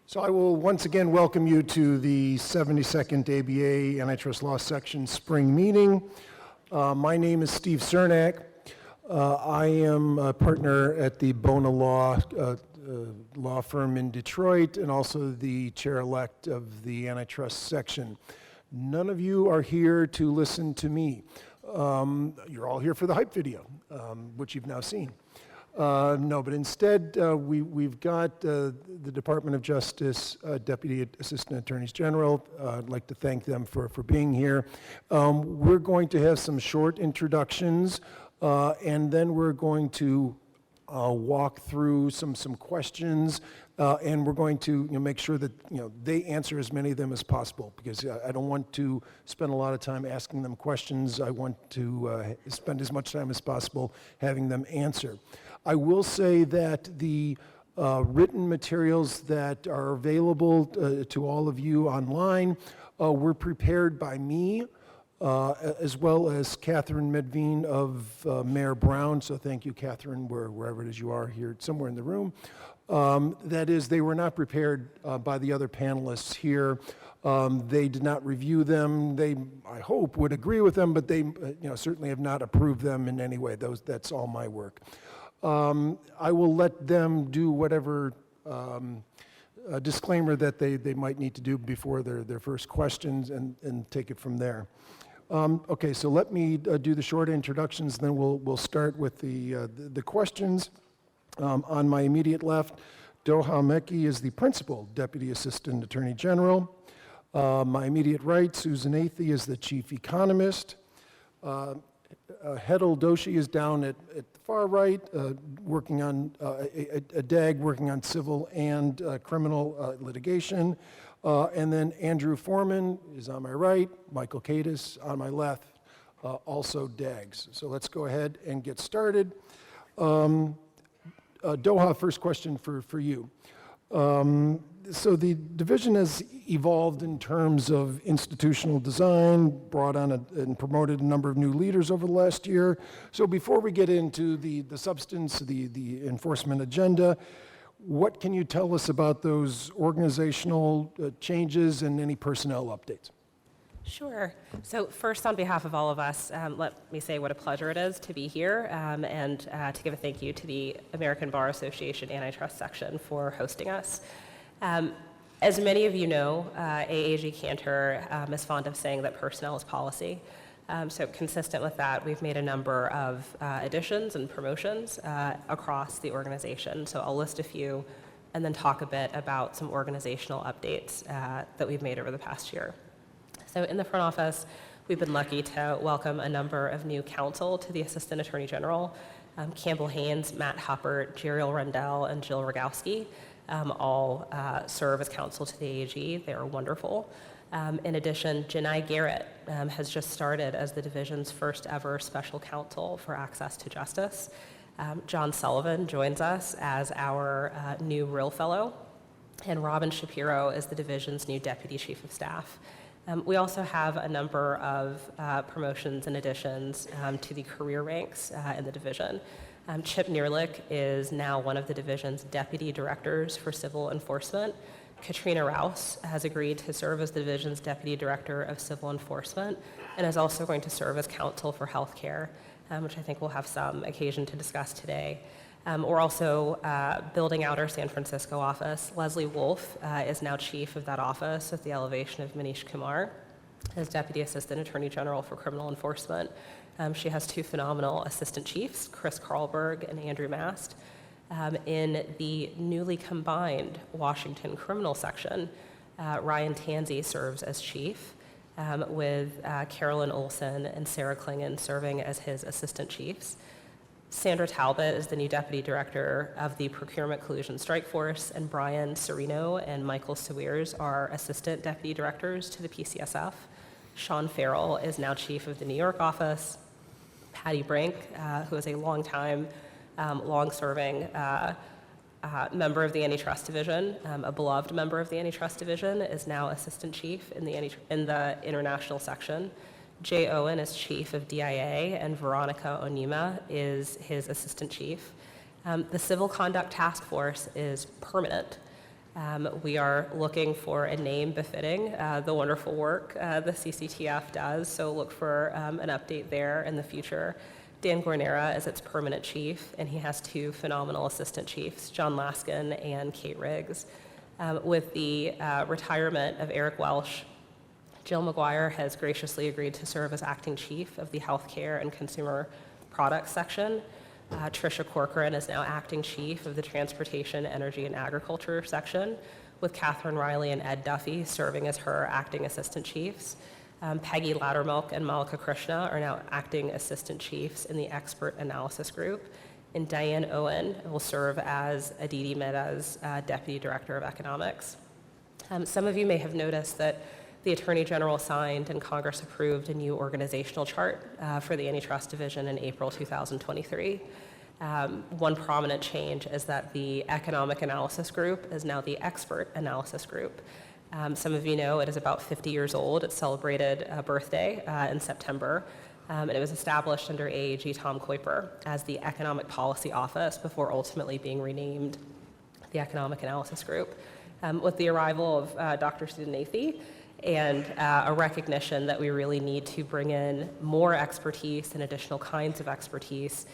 So I will once again welcome you to the 72nd ABA Antitrust Law Section Spring Meeting. My name is Steve Cernak. I am a partner at the Bona Law law firm in Detroit and also the chair-elect of the Antitrust Section. None of you are here to listen to me. You're all here for the hype video, which you've now seen. No, but instead we've got the Department of Justice Deputy Assistant Attorneys General. I'd like to thank them for being here. We're going to have some short introductions and then we're going to walk through some questions and we're going to make sure that they answer as many of them as possible, because I don't want to spend a lot of time asking them questions. I want to spend as much time as possible having them answer. I will say that the written materials that are available to all of you online were prepared by me, as well as Catherine Medvine of Mayor Brown. So thank you, Catherine, wherever it is you are here, somewhere in the room. That is, they were not prepared by the other panelists here. They did not review them. They, I hope, would agree with them, but they certainly have not approved them in any way. That's all my work. I will let them do whatever disclaimer that they might need to do before their first questions and take it from there. Okay, so let me do the short introductions, then we'll start with the questions. On my immediate left, Doha Mekki is the Principal Deputy Assistant Attorney General. My immediate right, Susan Athey is the Chief Economist. Hedel Doshi is down at the far right, working on a DAG, working on civil and criminal litigation. And then Andrew Foreman is on my right, Michael Kadish on my left, also DAGs. So let's go ahead and get started. Doha, first question for you. So the division has evolved in terms of institutional design, brought on and promoted a number of new leaders over the last year. So before we get into the substance, the enforcement agenda, what can you tell us about those organizational changes and any personnel updates? Sure. So first, on behalf of all of us, let me say what a pleasure it is to be here and to give a thank you to the American Bar Association Antitrust Section for hosting us. As many of you know, AAG Cantor is fond of saying that personnel is policy. So consistent with that, we've made a number of additions and promotions across the organization. So I'll list a few and then talk a bit about some organizational updates that we've made over the past year. So in the front office, we've been lucky to welcome a number of new counsel to the Assistant Attorney General. Campbell Haynes, Matt Huppert, Jeriel Rendell, and Jill Rogowski all serve as counsel to the AAG. They are wonderful. In addition, Janai Garrett has just started as the division's first ever special counsel for access to justice. John Sullivan joins us as our new Rill Fellow, and Robin Shapiro is the division's new Deputy Chief of Staff. We also have a number of promotions and additions to the career ranks in the division. Chip Neerlich is now one of the division's deputy directors for civil enforcement. Katrina Rouse has agreed to serve as the division's deputy director of civil enforcement and is also going to serve as counsel for healthcare, which I think we'll have some occasion to discuss today. We're also building out our San Francisco office. Leslie Wolf is now chief of that office with the elevation of Manish Kumar as Deputy Assistant Attorney General for Criminal Enforcement. She has two phenomenal assistant chiefs, Chris Carlberg and Andrew Mast. In the newly combined Washington Criminal Section, Ryan Tanzi serves as chief, with Carolyn Olson and Sarah Klingen serving as his assistant chiefs. Sandra Talbot is the new Deputy Director of the Procurement Collusion Strike Force, and Brian Serino and Michael Sawiers are Assistant Deputy Directors to the PCSF. Sean Farrell is now Chief of the New York office. Patty Brink, who is a long-time, long-serving member of the Antitrust Division, a beloved member of the Antitrust Division, is now Assistant Chief in the International Section. Jay Owen is Chief of DIA, and Veronica Onima is his Assistant Chief. The Civil Conduct Task Force is permanent. We are looking for a name befitting the wonderful work the CCTF does, so look for an update there in the future. Dan Guarnera is its permanent chief, and he has two phenomenal assistant chiefs, John Laskin and Kate Riggs. With the retirement of Eric Welsh, Jill McGuire has graciously agreed to serve as acting chief of the Healthcare and Consumer Products section. Tricia Corcoran is now acting chief of the Transportation, Energy, and Agriculture section, with Catherine Riley and Ed Duffy serving as her acting assistant chiefs. Peggy Loudermilk and Malika Krishna are now acting assistant chiefs in the Expert Analysis Group, and Diane Owen will serve as Aditi Mehta's Deputy Director of Economics. Some of you may have noticed that the Attorney General signed and Congress approved a new organizational chart for the Antitrust Division in April 2023. One prominent change is that the Economic Analysis Group is now the Expert Analysis Group. Some of you know it is about 50 years old. It celebrated a birthday in September, and it was established under AAG Tom Kuiper as the Economic Policy Office before ultimately being renamed the Economic Analysis Group. With the arrival of Dr. Sudhanathan and a recognition that we really need to bring in more expertise and additional kinds of expertise,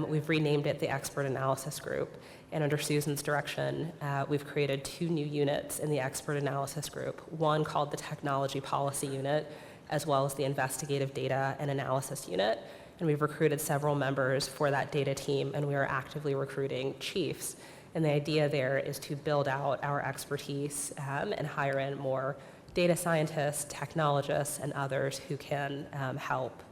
we've renamed it the Expert Analysis Group. And under Susan's direction, we've created two new units in the Expert Analysis Group, one called the Technology Policy Unit, as well as the Investigative Data and Analysis Unit. And we've recruited several members for that data team, and we are actively recruiting chiefs. And the idea there is to build out our expertise and hire in more data scientists, technologists, and others who can help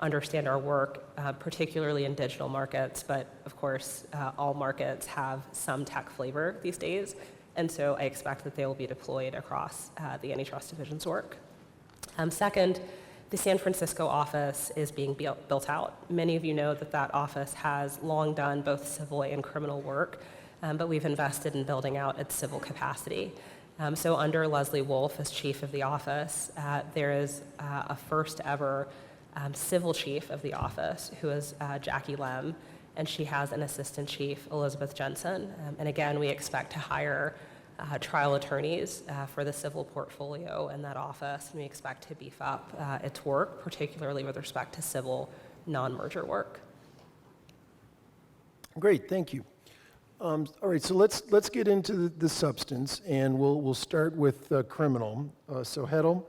understand our work, particularly in digital markets, but of course, all markets have some tech flavor these days, and so I expect that they will be deployed across the Antitrust Division's work. Second, the San Francisco office is being built out. Many of you know that that office has long done both civil and criminal work, but we've invested in building out its civil capacity. So under Leslie Wolf as chief of the office, there is a first ever civil chief of the office, who is Jackie Lem, and she has an assistant chief, Elizabeth Jensen. And again, we expect to hire trial attorneys for the civil portfolio in that office, and we expect to beef up its work, particularly with respect to civil non-merger work. Great, thank you. All right, so let's get into the substance, and we'll start with criminal. So Hedl,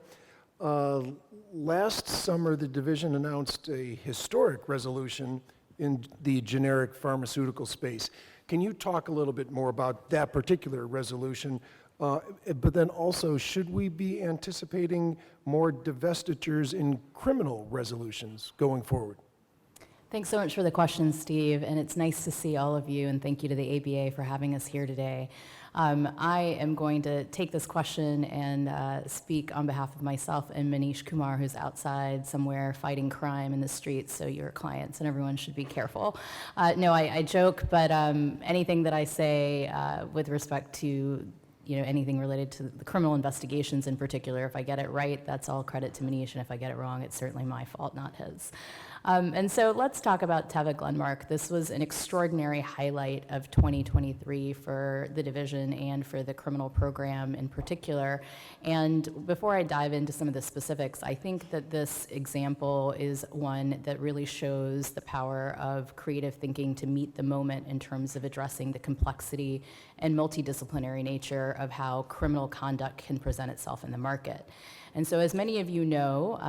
last summer the division announced a historic resolution in the generic pharmaceutical space. Can you talk a little bit more about that particular resolution? But then also, should we be anticipating more divestitures in criminal resolutions going forward? Thanks so much for the question, Steve, and it's nice to see all of you, and thank you to the ABA for having us here today. I am going to take this question and speak on behalf of myself and Manish Kumar, who's outside somewhere fighting crime in the streets, so your clients and everyone should be careful. No, I joke, but anything that I say with respect to anything related to the criminal investigations in particular, if I get it right, that's all credit to Manish, and if I get it wrong, it's certainly my fault, not his. And so let's talk about Teva Glenmark. This was an extraordinary highlight of 2023 for the division and for the criminal program in particular. And before I dive into some of the specifics, I think that this example is one that really shows the power of creative thinking to meet the moment in terms of addressing the complexity and multidisciplinary nature of how criminal conduct can present itself in the market. And so as many of you know,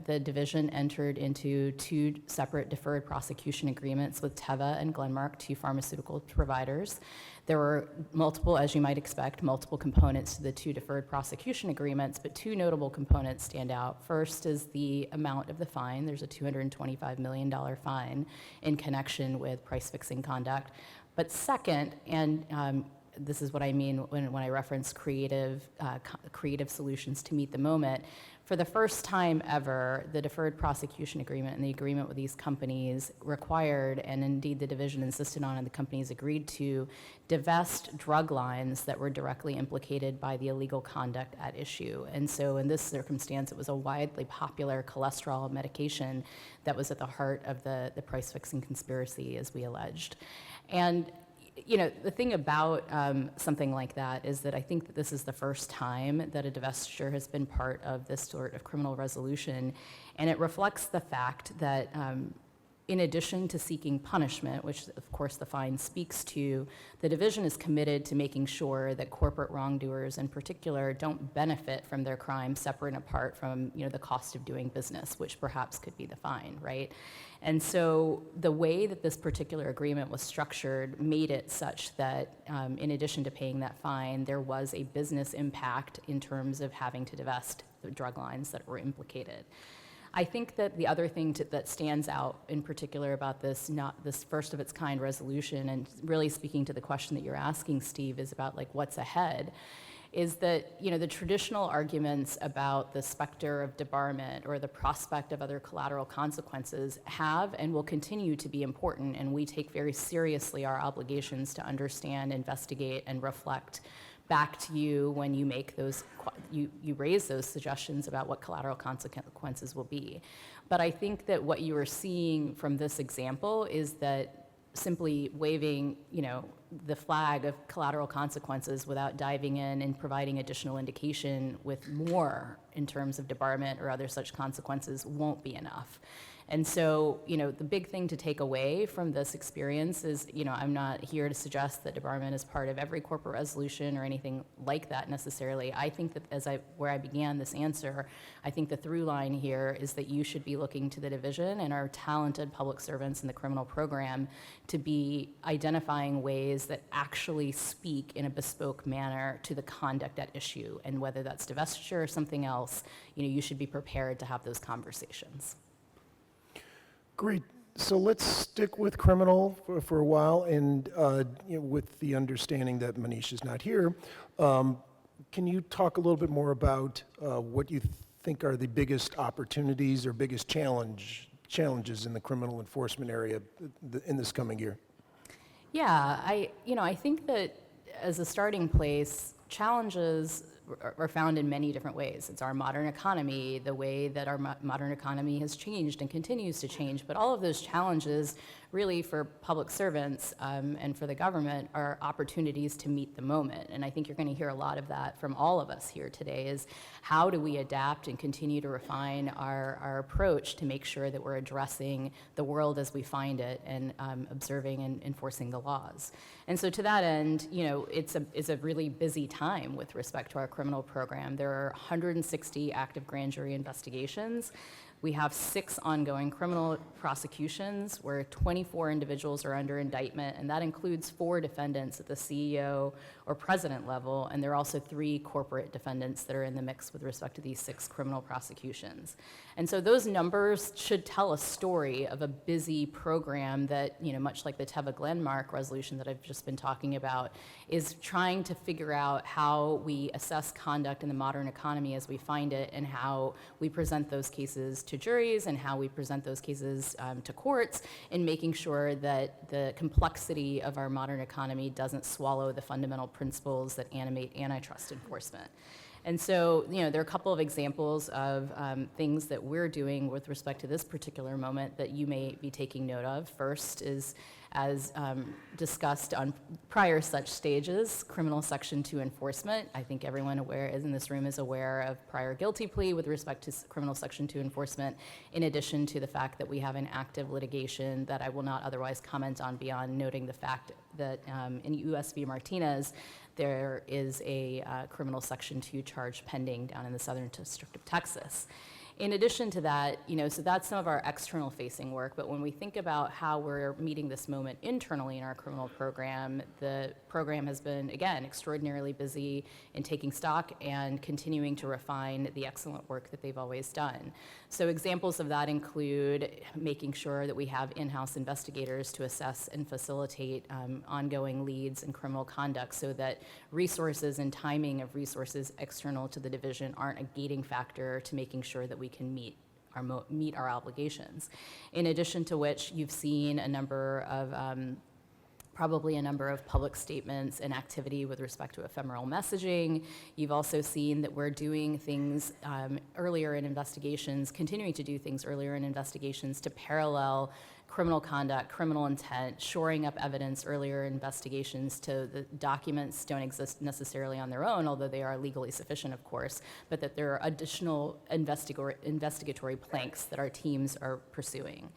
the division entered into two separate deferred prosecution agreements with Teva and Glenmark, two pharmaceutical providers. There were multiple, as you might expect, multiple components to the two deferred prosecution agreements, but two notable components stand out. First is the amount of the fine. There's a $225 million fine in connection with price-fixing conduct. But second, and this is what I mean when I reference creative solutions to meet the moment. For the first time ever, the deferred prosecution agreement and the agreement with these companies required, and indeed the division insisted on and the companies agreed to, divest drug lines that were directly implicated by the illegal conduct at issue. And so in this circumstance, it was a widely popular cholesterol medication that was at the heart of the price-fixing conspiracy, as we alleged. And you know, the thing about something like that is that I think that this is the first time that a divestiture has been part of this sort of criminal resolution, and it reflects the fact that in addition to seeking punishment, which of course the fine speaks to, the division is committed to making sure that corporate wrongdoers in particular don't benefit from their crime separate and apart from, you know, the cost of doing business, which perhaps could be the fine, right? And so the way that this particular agreement was structured made it such that in addition to paying that fine, there was a business impact in terms of having to divest the drug lines that were implicated. I think that the other thing that stands out in particular about this, not this first of its kind resolution, and really speaking to the question that you're asking, Steve, is about like what's ahead, is that, you know, the traditional arguments about the specter of debarment or the prospect of other collateral consequences have and will continue to be important, and we take very seriously our obligations to understand, investigate, and reflect back to you when you make those, you raise those suggestions about what collateral consequences will be. But I think that what you are seeing from this example is that simply waving, you know, the flag of collateral consequences without diving in and providing additional indication with more in terms of debarment or other such consequences won't be enough. And so, you know, the big thing to take away from this experience is, you know, I'm not here to suggest that debarment is part of every corporate resolution or anything like that necessarily. I think that where I began this answer, I think the through line here is that you should be looking to the division and our talented public servants in the criminal program to be identifying ways that actually speak in a bespoke manner to the conduct at issue. And whether that's divestiture or something else, you know, you should be prepared to have those conversations. Great. So let's stick with criminal for a while, and you know, with the understanding that Manish is not here, can you talk a little bit more about what you think are the biggest opportunities or biggest challenges in the criminal enforcement area in this coming year? Yeah, I think that as a starting place, challenges are found in many different ways. It's our modern economy, the way that our modern economy has changed and continues to change, but all of those challenges really for public servants and for the government are opportunities to meet the moment. And I think you're going to hear a lot of that from all of us here today is how do we adapt and continue to refine our approach to make sure that we're addressing the world as we find it and observing and enforcing the laws. And so to that end, you know, it's a really busy time with respect to our criminal program. There are 160 active grand jury investigations. We have 6 ongoing criminal prosecutions where 24 individuals are under indictment, and that includes 4 defendants at the CEO or president level, and there are also 3 corporate defendants that are in the mix with respect to these 6 criminal prosecutions. And so those numbers should tell a story of a busy program that, you know, much like the Teva Glenmark resolution that I've just been talking about, is trying to figure out how we assess conduct in the modern economy as we find it and how we present those cases to juries and how we present those cases to courts, and making sure that the complexity of our modern economy doesn't swallow the fundamental principles that animate antitrust enforcement. And so, you know, there are a couple of examples of things that we're doing with respect to this particular moment that you may be taking note of. First is, as discussed on prior such stages, criminal Section 2 enforcement. I think everyone in this room is aware of prior guilty plea with respect to criminal Section 2 enforcement, in addition to the fact that we have an active litigation that I will not otherwise comment on beyond noting the fact that in U.S. v. Martinez, there is a criminal Section 2 charge pending down in the Southern District of Texas. In addition to that, you know, so that's some of our external facing work, but when we think about how we're meeting this moment internally in our criminal program, the program has been, again, extraordinarily busy in taking stock and continuing to refine the excellent work that they've always done. So examples of that include making sure that we have in-house investigators to assess and facilitate ongoing leads in criminal conduct so that resources and timing of resources external to the division aren't a gating factor to making sure that we can meet our obligations. In addition to which, you've seen a number of probably a number of public statements and activity with respect to ephemeral messaging. You've also seen that we're doing things earlier in investigations, continuing to do things earlier in investigations to parallel criminal conduct, criminal intent, shoring up evidence, earlier investigations to the documents don't exist necessarily on their own, although they are legally sufficient, of course, but that there are additional investigatory planks that our teams are pursuing.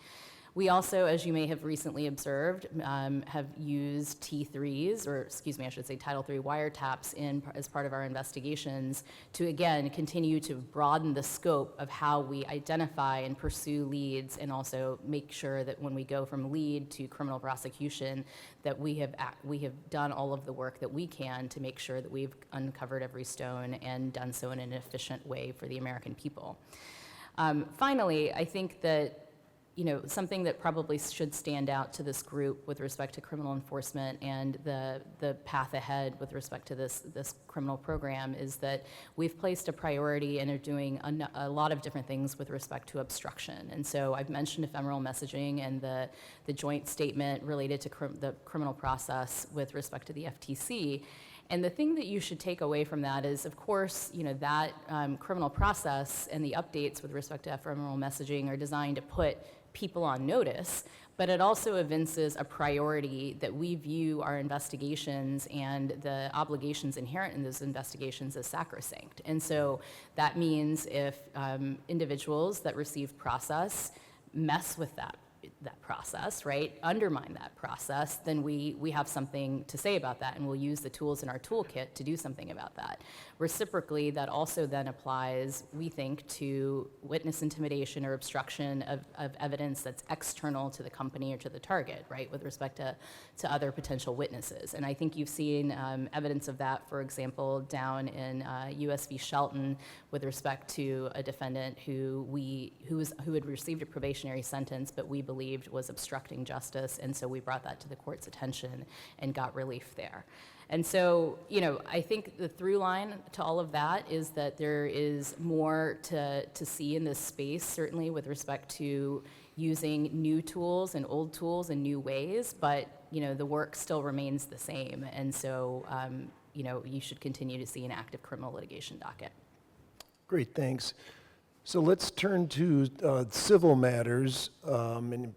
We also, as you may have recently observed, have used T3s, or excuse me, I should say Title III wiretaps as part of our investigations to, again, continue to broaden the scope of how we identify and pursue leads, and also make sure that when we go from lead to criminal prosecution, that we have done all of the work that we can to make sure that we've uncovered every stone and done so in an efficient way for the American people. Finally, I think that something that probably should stand out to this group with respect to criminal enforcement and the path ahead with respect to this criminal program is that we've placed a priority and are doing a lot of different things with respect to obstruction. And so I've mentioned ephemeral messaging and the joint statement related to the criminal process with respect to the FTC. And the thing that you should take away from that is, of course, that criminal process and the updates with respect to ephemeral messaging are designed to put people on notice, but it also evinces a priority that we view our investigations and the obligations inherent in those investigations as sacrosanct. And so that means if individuals that receive process mess with that process, right, undermine that process, then we have something to say about that, and we'll use the tools in our toolkit to do something about that. Reciprocally, that also then applies, we think, to witness intimidation or obstruction of evidence that's external to the company or to the target, right, with respect to other potential witnesses. And I think you've seen evidence of that, for example, down in US v. Shelton with respect to a defendant who had received a probationary sentence, but we believed was obstructing justice, and so we brought that to the court's attention and got relief there. And so, I think the through line to all of that is that there is more to see in this space, certainly with respect to using new tools and old tools in new ways, but, the work still remains the same. And so, you should continue to see an active criminal litigation docket. Great, thanks. So let's turn to civil matters, and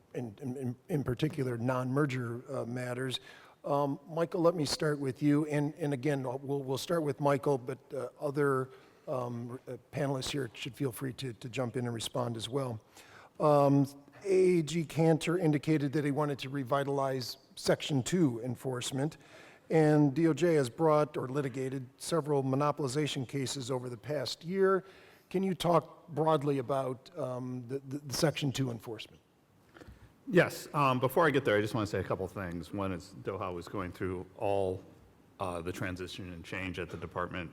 in particular, non-merger matters. Michael, let me start with you. And again, we'll start with Michael, but other panelists here should feel free to jump in and respond as well. AAG Cantor indicated that he wanted to revitalize Section 2 enforcement, and DOJ has brought or litigated several monopolization cases over the past year. Can you talk broadly about the Section 2 enforcement? Yes. Before I get there, I just want to say a couple things. One is Doha was going through all the transition and change at the department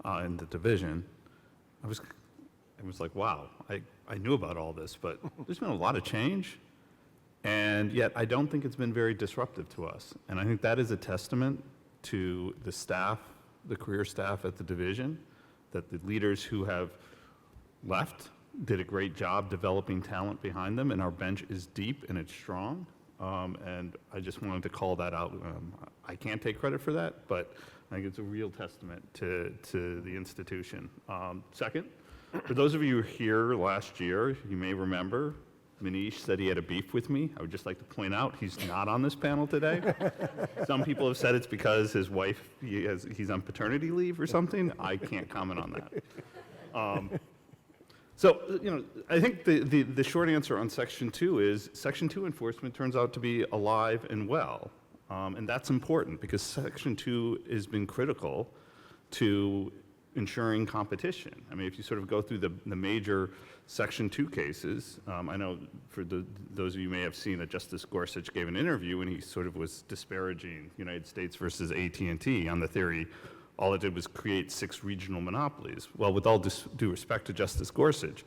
and the division. I was like, wow, I knew about all this, but there's been a lot of change, and yet I don't think it's been very disruptive to us. And I think that is a testament to the staff, the career staff at the division, that the leaders who have left did a great job developing talent behind them, and our bench is deep and it's strong. And I just wanted to call that out. I can't take credit for that, but I think it's a real testament to the institution. Second, for those of you who were here last year, you may remember Manish said he had a beef with me. I would just like to point out he's not on this panel today. Some people have said it's because his wife, he's on paternity leave or something. I can't comment on that. So, I think the short answer on Section 2 is Section 2 enforcement turns out to be alive and well. And that's important because Section 2 has been critical to ensuring competition. I mean, if you sort of go through the major Section 2 cases, I know for those of you may have seen that Justice Gorsuch gave an interview and he sort of was disparaging United States versus AT&T on the theory all it did was create 6 regional monopolies. Well, with all due respect to Justice Gorsuch,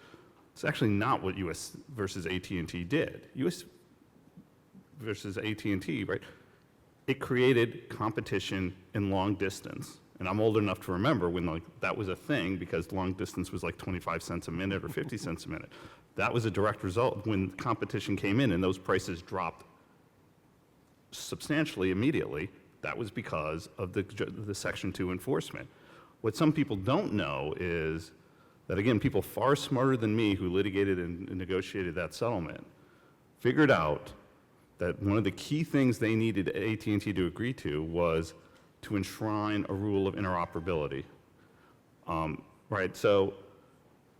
it's actually not what U.S. versus AT&T did. U.S. versus AT&T, right? It created competition in long distance. And I'm old enough to remember when that was a thing because long distance was like 25 cents a minute or 50 cents a minute. That was a direct result when competition came in and those prices dropped substantially immediately. That was because of the Section 2 enforcement. What some people don't know is that, again, people far smarter than me who litigated and negotiated that settlement figured out that one of the key things they needed AT&T to agree to was to enshrine a rule of interoperability. Right, so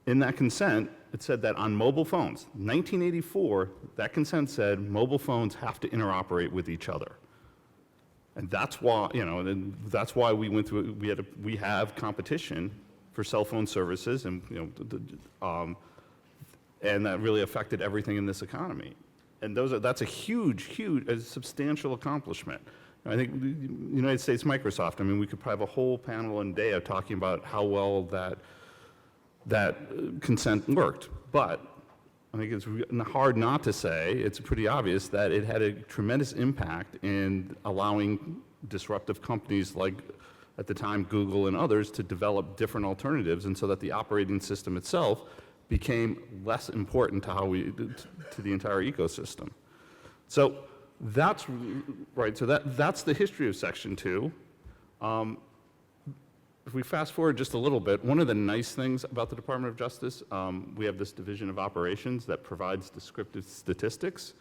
in that consent, it said that on mobile phones, 1984, that consent said mobile phones have to interoperate with each other. And that's why, and that's why we went through, we have competition for cell phone services, and, and that really affected everything in this economy. And that's a huge, a substantial accomplishment. I think the United States Microsoft, I mean, we could probably have a whole panel in day of talking about how well that consent worked. But I think it's hard not to say, it's pretty obvious that it had a tremendous impact in allowing disruptive companies like, at the time, Google and others to develop different alternatives, and so that the operating system itself became less important to to the entire ecosystem. So that's right. So that's the history of Section 2. If we fast forward just a little bit, one of the nice things about the Department of Justice, we have this division of operations that provides descriptive statistics.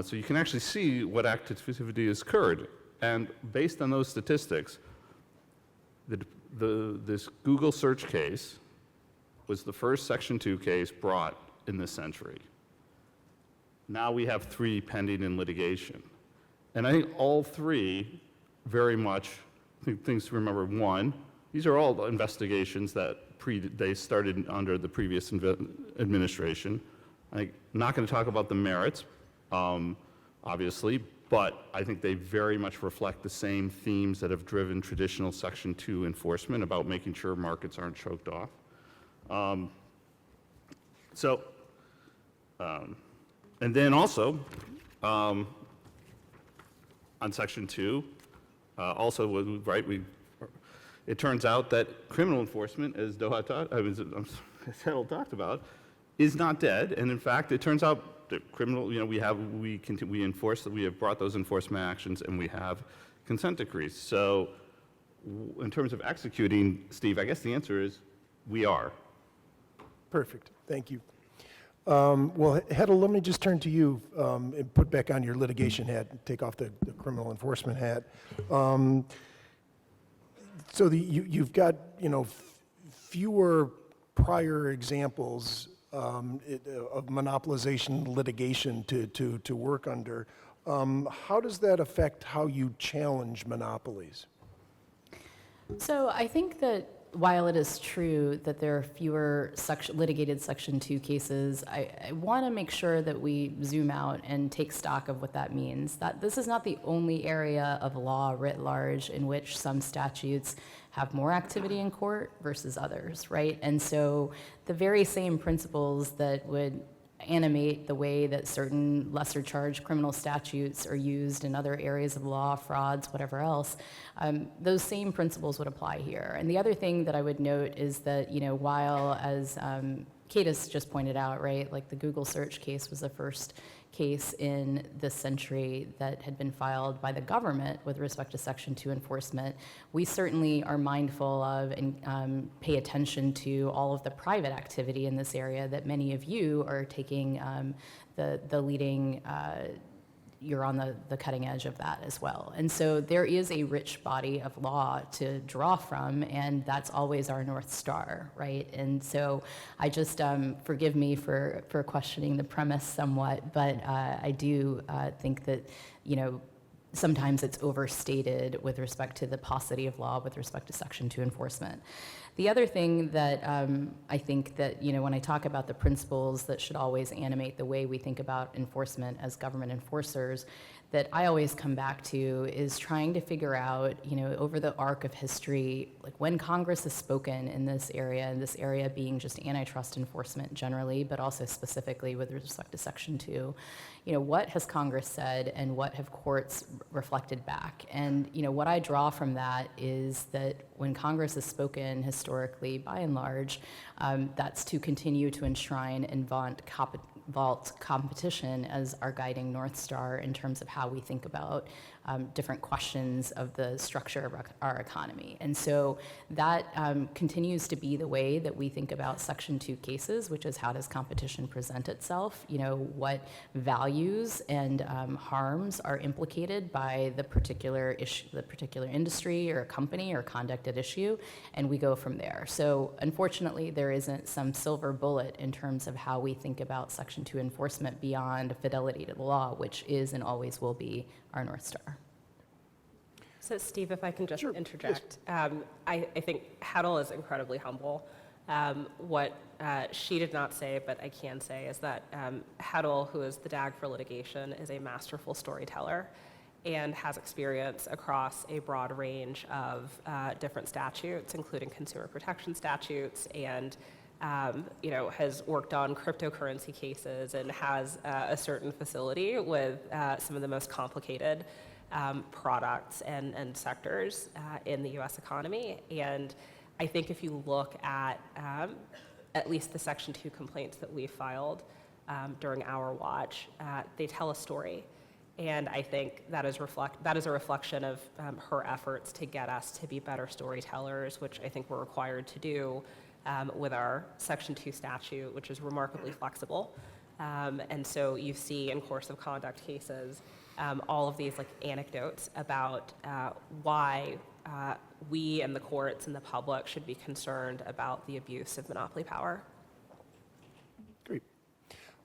So you can actually see what activity has occurred. And based on those statistics, this Google search case was the first Section 2 case brought in this century. Now we have 3 pending in litigation. And I think all 3 very much, I think things to remember, 1, these are all investigations that they started under the previous administration. I'm not going to talk about the merits, obviously, but I think they very much reflect the same themes that have driven traditional Section 2 enforcement about making sure markets aren't choked off. And then also, on Section 2, also, right, it turns out that criminal enforcement, as Settle talked about, is not dead. And in fact, it turns out that criminal, we enforce, we have brought those enforcement actions, and we have consent decrees. So in terms of executing, Steve, I guess the answer is we are. Perfect, thank you. Well, Hedl, let me just turn to you and put back on your litigation hat, and take off the criminal enforcement hat. So you've got, fewer prior examples of monopolization litigation to work under. How does that affect how you challenge monopolies? So I think that while it is true that there are fewer litigated Section 2 cases, I want to make sure that we zoom out and take stock of what that means. That this is not the only area of law writ large in which some statutes have more activity in court versus others, right? And so the very same principles that would animate the way that certain lesser charged criminal statutes are used in other areas of law, frauds, whatever else, those same principles would apply here. And the other thing that I would note is that, while, as Cadis just pointed out, right, like the Google search case was the first case in this century that had been filed by the government with respect to Section 2 enforcement, we certainly are mindful of and pay attention to all of the private activity in this area that many of you are taking the leading, you're on the cutting edge of that as well. And so there is a rich body of law to draw from, and that's always our North Star, right? And so I just, forgive me for questioning the premise somewhat, but I do think that, sometimes it's overstated with respect to the paucity of law with respect to Section 2 enforcement. The other thing that I think that, when I talk about the principles that should always animate the way we think about enforcement as government enforcers, that I always come back to is trying to figure out, over the arc of history, like when Congress has spoken in this area being just antitrust enforcement generally, but also specifically with respect to Section 2, what has Congress said and what have courts reflected back? And, what I draw from that is that when Congress has spoken historically, by and large, that's to continue to enshrine and vault competition as our guiding North Star in terms of how we think about different questions of the structure of our economy. And so that continues to be the way that we think about Section 2 cases, which is how does competition present itself? You know, what values and harms are implicated by the particular issue, the particular industry or company or conduct at issue, and we go from there. So unfortunately, there isn't some silver bullet in terms of how we think about Section 2 enforcement beyond fidelity to the law, which is and always will be our North Star. So Steve, if I can just Sure, interject, I think Heddle is incredibly humble. What she did not say, but I can say, is that Heddle, who is the DAG for litigation, is a masterful storyteller and has experience across a broad range of different statutes, including consumer protection statutes, and has worked on cryptocurrency cases and has a certain facility with some of the most complicated products and sectors in the U.S. economy. And I think if you look at least the Section 2 complaints that we filed during our watch, they tell a story. And I think that is a reflection of her efforts to get us to be better storytellers, which I think we're required to do with our Section 2 statute, which is remarkably flexible. And so you see in course of conduct cases all of these anecdotes about why we and the courts and the public should be concerned about the abuse of monopoly power. Great.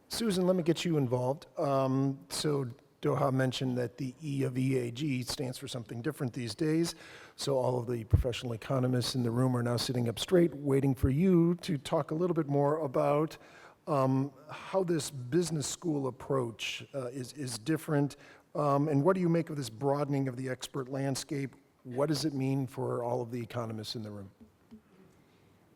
Susan, let me get you involved. So Doha mentioned that the E of EAG stands for something different these days. So all of the professional economists in the room are now sitting up straight, waiting for you to talk a little bit more about how this business school approach is different. And what do you make of this broadening of the expert landscape? What does it mean for all of the economists in the room?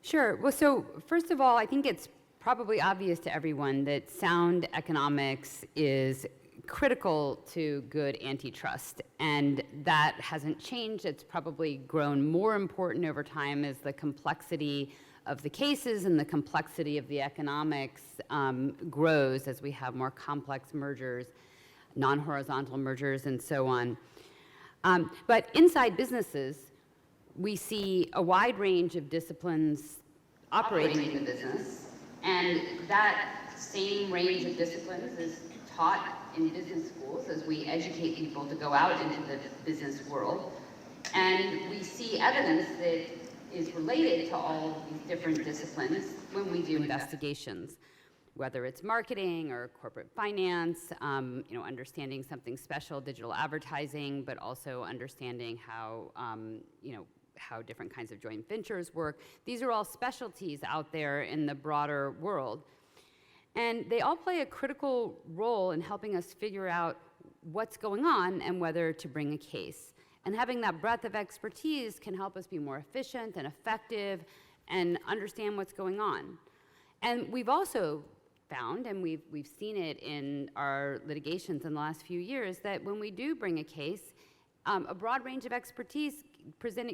Sure. Well, so first of all, I think it's probably obvious to everyone that sound economics is critical to good antitrust, and that hasn't changed. It's probably grown more important over time as the complexity of the cases and the complexity of the economics grows as we have more complex mergers, non-horizontal mergers, and so on. But inside businesses, we see a wide range of disciplines operating in the business, and that same range of disciplines is taught in business schools as we educate people to go out into the business world. And we see evidence that is related to all these different disciplines when we do investigations, whether it's marketing or corporate finance, understanding something special, digital advertising, but also understanding how, how different kinds of joint ventures work. These are all specialties out there in the broader world. And they all play a critical role in helping us figure out what's going on and whether to bring a case. And having that breadth of expertise can help us be more efficient and effective and understand what's going on. And we've also found, and we've seen it in our litigations in the last few years, that when we do bring a case, a broad range of expertise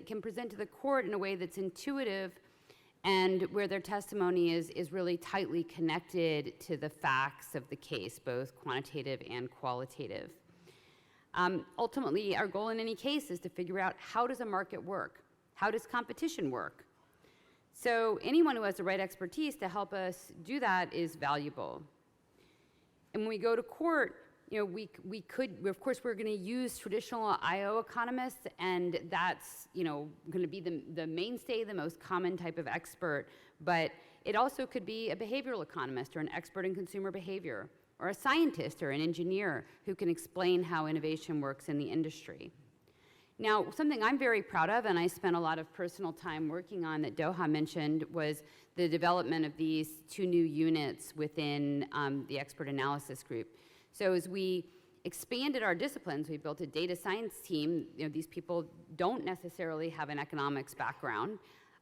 can present to the court in a way that's intuitive and where their testimony is really tightly connected to the facts of the case, both quantitative and qualitative. Ultimately, our goal in any case is to figure out, how does a market work? How does competition work? So anyone who has the right expertise to help us do that is valuable. And when we go to court, of course, we're going to use traditional IO economists, and that's, going to be the mainstay, the most common type of expert. But it also could be a behavioral economist or an expert in consumer behavior, or a scientist or an engineer who can explain how innovation works in the industry. Now, something I'm very proud of, and I spent a lot of personal time working on that Doha mentioned, was the development of these 2 new units within the expert analysis group. So as we expanded our disciplines, we built a data science team. These people don't necessarily have an economics background,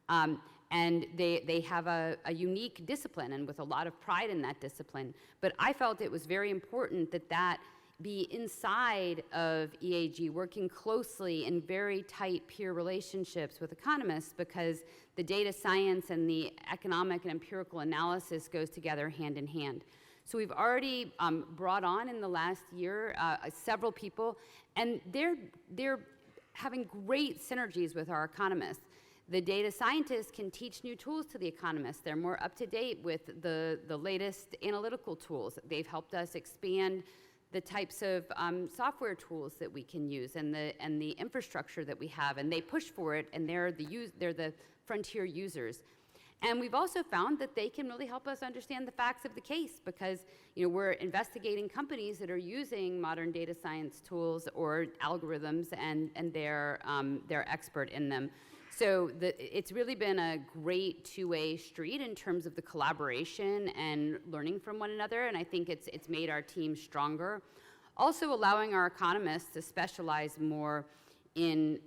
and they have a unique discipline and with a lot of pride in that discipline. But I felt it was very important that be inside of EAG, working closely in very tight peer relationships with economists, because the data science and the economic and empirical analysis goes together hand in hand. So we've already brought on in the last year several people, and they're having great synergies with our economists. The data scientists can teach new tools to the economists. They're more up to date with the latest analytical tools. They've helped us expand the types of software tools that we can use and the infrastructure that we have, and they push for it, and they're the frontier users. And we've also found that they can really help us understand the facts of the case, because we're investigating companies that are using modern data science tools or algorithms, and they're expert in them. So it's really been a great two-way street in terms of the collaboration and learning from one another, and I think it's made our team stronger. Also allowing our economists to specialize more in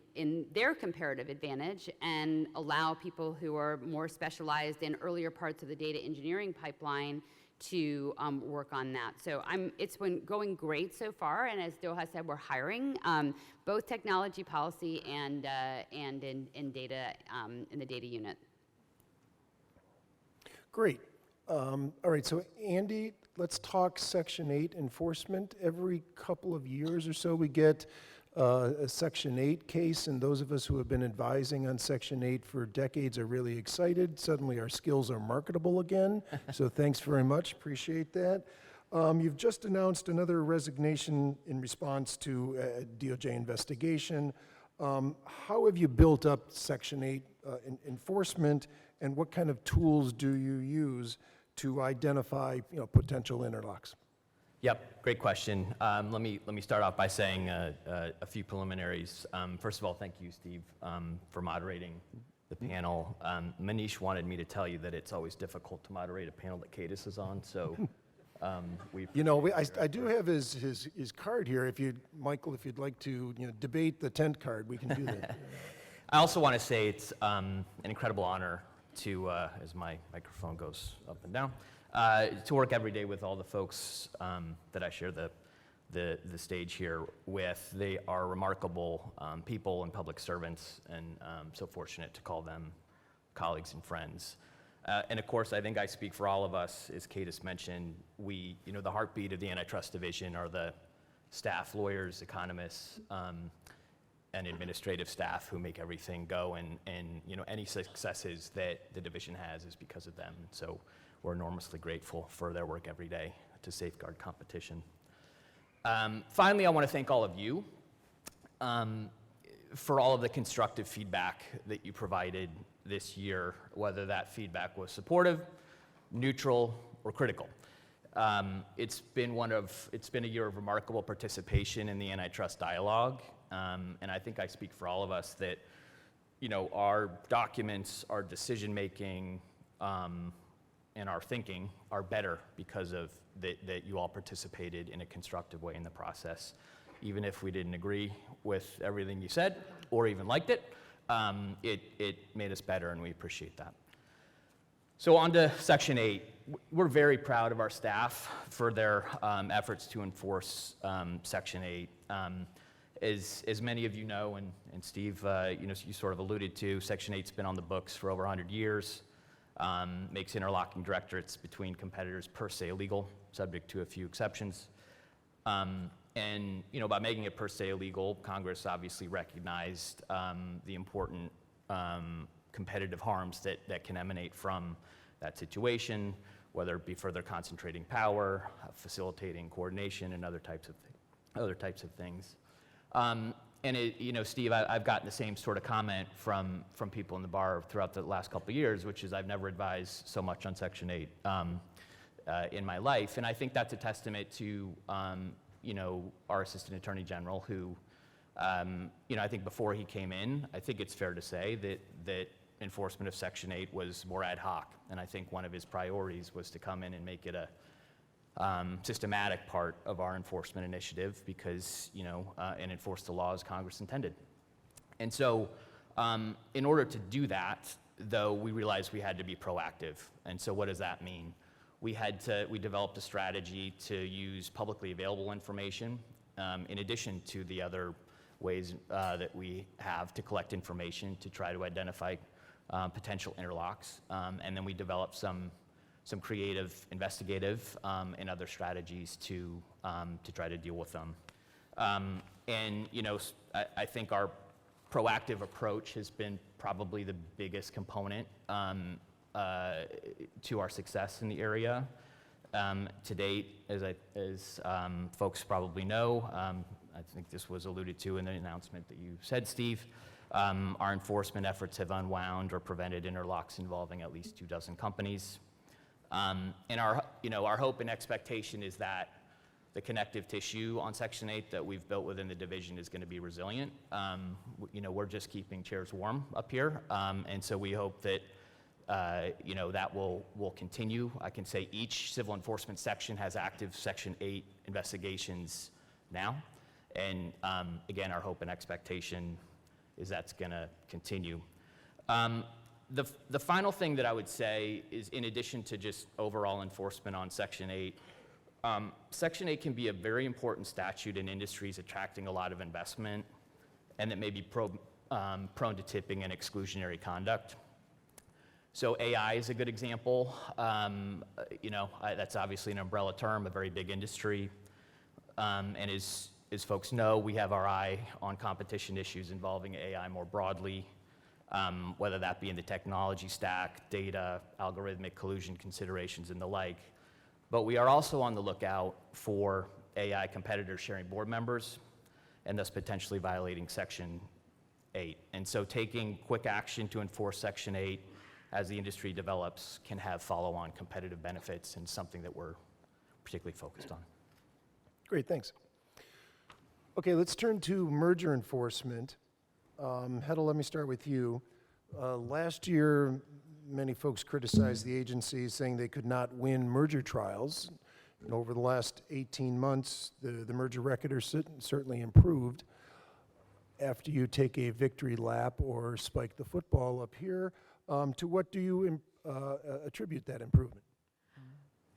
their comparative advantage and allow people who are more specialized in earlier parts of the data engineering pipeline to work on that. So it's been going great so far, and as Doha said, we're hiring both technology policy and in data in the data unit. Great. All right, so Andy, let's talk Section 8 enforcement. Every couple of years or so, we get a Section 8 case, and those of us who have been advising on Section 8 for decades are really excited. Suddenly our skills are marketable again, so thanks very much, appreciate that. You've just announced another resignation in response to a DOJ investigation. How have you built up Section 8 enforcement, and what kind of tools do you use to identify potential interlocks? Yep, great question. Let me start off by saying a few preliminaries. First of all, thank you, Steve, for moderating the panel. Manish wanted me to tell you that it's always difficult to moderate a panel that Cadis is on, so we've... I do have his card here. Michael, if you'd like to debate the tent card, we can do that. I also want to say it's an incredible honor to, as my microphone goes up and down, to work every day with all the folks that I share the stage here with. They are remarkable people and public servants, and so fortunate to call them colleagues and friends. And of course, I think I speak for all of us, as Cadis mentioned. The heartbeat of the Antitrust Division are the staff, lawyers, economists, and administrative staff who make everything go, and any successes that the division has is because of them. So we're enormously grateful for their work every day to safeguard competition. Finally, I want to thank all of you for all of the constructive feedback that you provided this year, whether that feedback was supportive, neutral, or critical. It's been a year of remarkable participation in the antitrust dialogue, and I think I speak for all of us that our documents, our decision-making, and our thinking are better because of that you all participated in a constructive way in the process. Even if we didn't agree with everything you said or even liked it, it made us better, and we appreciate that. So on to Section 8. We're very proud of our staff for their efforts to enforce Section 8. As many of you know, and Steve, you sort of alluded to, Section 8's been on the books for over 100 years. Makes interlocking directorates between competitors per se illegal, subject to a few exceptions. And by making it per se illegal, Congress obviously recognized the important competitive harms that can emanate from that situation, whether it be further concentrating power, facilitating coordination, and other types of things. And Steve, I've gotten the same sort of comment from people in the bar throughout the last couple of years, which is I've never advised so much on Section 8 in my life. And I think that's a testament to, our Assistant Attorney General, who, I think before he came in, I think it's fair to say that enforcement of Section 8 was more ad hoc. And I think one of his priorities was to come in and make it a systematic part of our enforcement initiative because, and enforce the law as Congress intended. And so in order to do that, though, we realized we had to be proactive. And so what does that mean? We developed a strategy to use publicly available information in addition to the other ways that we have to collect information to try to identify potential interlocks. And then we developed some some creative, investigative, and other strategies to try to deal with them. And I think our proactive approach has been probably the biggest component to our success in the area. To date, as folks probably know, I think this was alluded to in the announcement that you said, Steve, our enforcement efforts have unwound or prevented interlocks involving at least 24 companies. And our hope and expectation is that the connective tissue on Section 8 that we've built within the division is going to be resilient. We're just keeping chairs warm up here, and so we hope that that will continue. I can say each civil enforcement section has active Section 8 investigations now, and again, our hope and expectation is that's going to continue. The final thing that I would say is, in addition to just overall enforcement on Section 8, Section 8 can be a very important statute in industries attracting a lot of investment and that may be prone to tipping and exclusionary conduct. So AI is a good example. That's obviously an umbrella term, a very big industry. And as folks know, we have our eye on competition issues involving AI more broadly, whether that be in the technology stack, data, algorithmic collusion considerations, and the like. But we are also on the lookout for AI competitors sharing board members and thus potentially violating Section 8. And so taking quick action to enforce Section 8 as the industry develops can have follow-on competitive benefits, and something that we're particularly focused on. Great, thanks. Okay, let's turn to merger enforcement. Hedda, let me start with you. Last year, many folks criticized the agency, saying they could not win merger trials. And over the last 18 months, the merger record has certainly improved. After you take a victory lap or spike the football up here, to what do you attribute that improvement?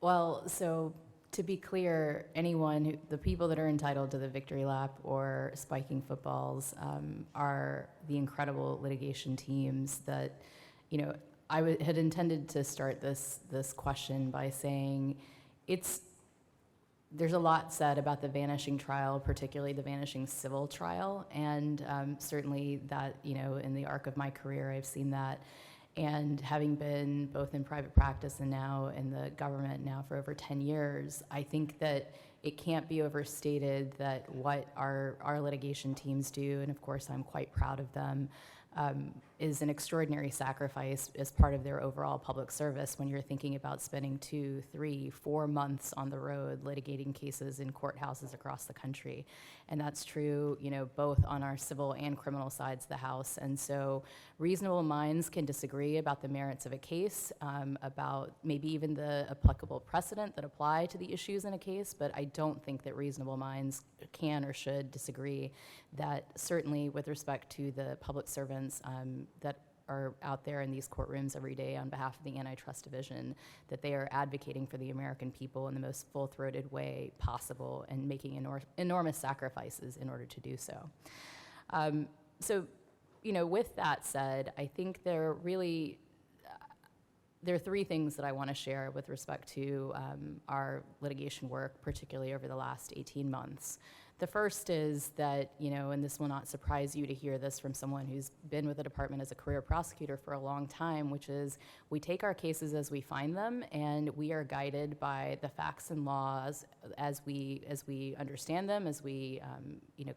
Well, so to be clear, the people that are entitled to the victory lap or spiking footballs are the incredible litigation teams that, I had intended to start this question by saying there's a lot said about the vanishing trial, particularly the vanishing civil trial, and certainly that, in the arc of my career, I've seen that. And having been both in private practice and now in the government now for over 10 years, I think that it can't be overstated that what our litigation teams do, and of course I'm quite proud of them, is an extraordinary sacrifice as part of their overall public service when you're thinking about spending 2, 3, 4 months on the road litigating cases in courthouses across the country. And that's true, both on our civil and criminal sides of the house. And so reasonable minds can disagree about the merits of a case, about maybe even the applicable precedent that apply to the issues in a case, but I don't think that reasonable minds can or should disagree that certainly with respect to the public servants that are out there in these courtrooms every day on behalf of the Antitrust Division, that they are advocating for the American people in the most full-throated way possible and making enormous sacrifices in order to do so. With that said, I think there are 3 things that I want to share with respect to our litigation work, particularly over the last 18 months. The first is that, and this will not surprise you to hear this from someone who's been with the department as a career prosecutor for a long time, which is we take our cases as we find them, and we are guided by the facts and laws as we understand them, as we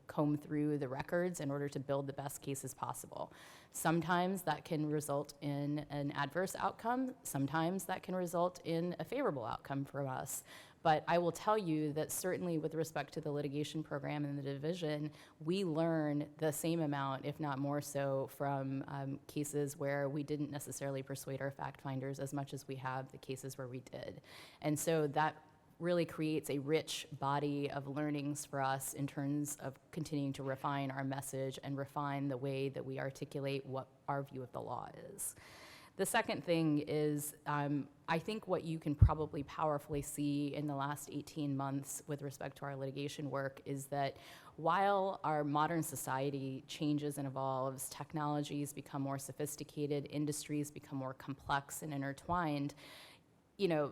comb through the records in order to build the best cases possible. Sometimes that can result in an adverse outcome. Sometimes that can result in a favorable outcome for us. But I will tell you that certainly with respect to the litigation program in the division, we learn the same amount, if not more so, from cases where we didn't necessarily persuade our fact finders as much as we have the cases where we did. And so that really creates a rich body of learnings for us in terms of continuing to refine our message and refine the way that we articulate what our view of the law is. The second thing is, I think what you can probably powerfully see in the last 18 months with respect to our litigation work is that while our modern society changes and evolves, technologies become more sophisticated, industries become more complex and intertwined, you know,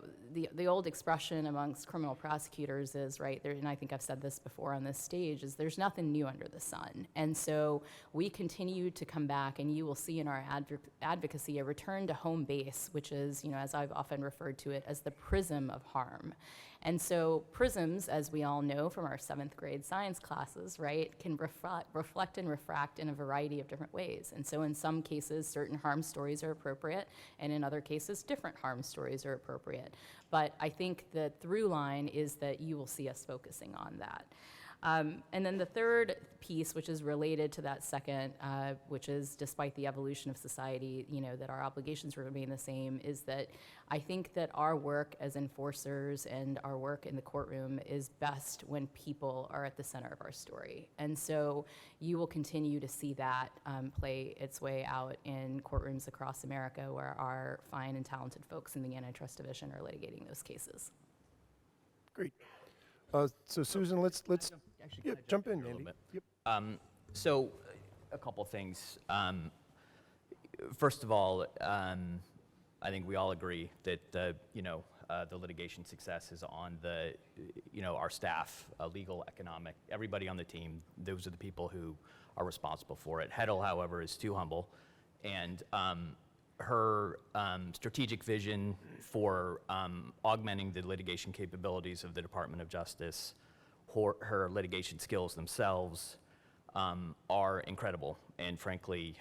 the old expression amongst criminal prosecutors is, right, there, and I think I've said this before on this stage, is there's nothing new under the sun. And so we continue to come back, and you will see in our advocacy a return to home base, which is, you know, as I've often referred to it, as the prism of harm. And so prisms, as we all know from our 7th grade science classes, right, can reflect and refract in a variety of different ways. And so in some cases, certain harm stories are appropriate, and in other cases, different harm stories are appropriate. But I think the through line is that you will see us focusing on that. And then the third piece, which is related to that second, which is despite the evolution of society, you know, that our obligations remain the same, is that I think that our work as enforcers and our work in the courtroom is best when people are at the center of our story. And so you will continue to see that play its way out in courtrooms across America where our fine and talented folks in the Antitrust Division are litigating those cases. Great. So Susan, let's yeah, jump in, a little Andy. bit. Yep. So, a couple things. First of all, I think we all agree that the litigation success is on the, our staff, legal, economic, everybody on the team. Those are the people who are responsible for it. Hedl, however, is too humble, and her strategic vision for augmenting the litigation capabilities of the Department of Justice, her litigation skills themselves are incredible. And frankly,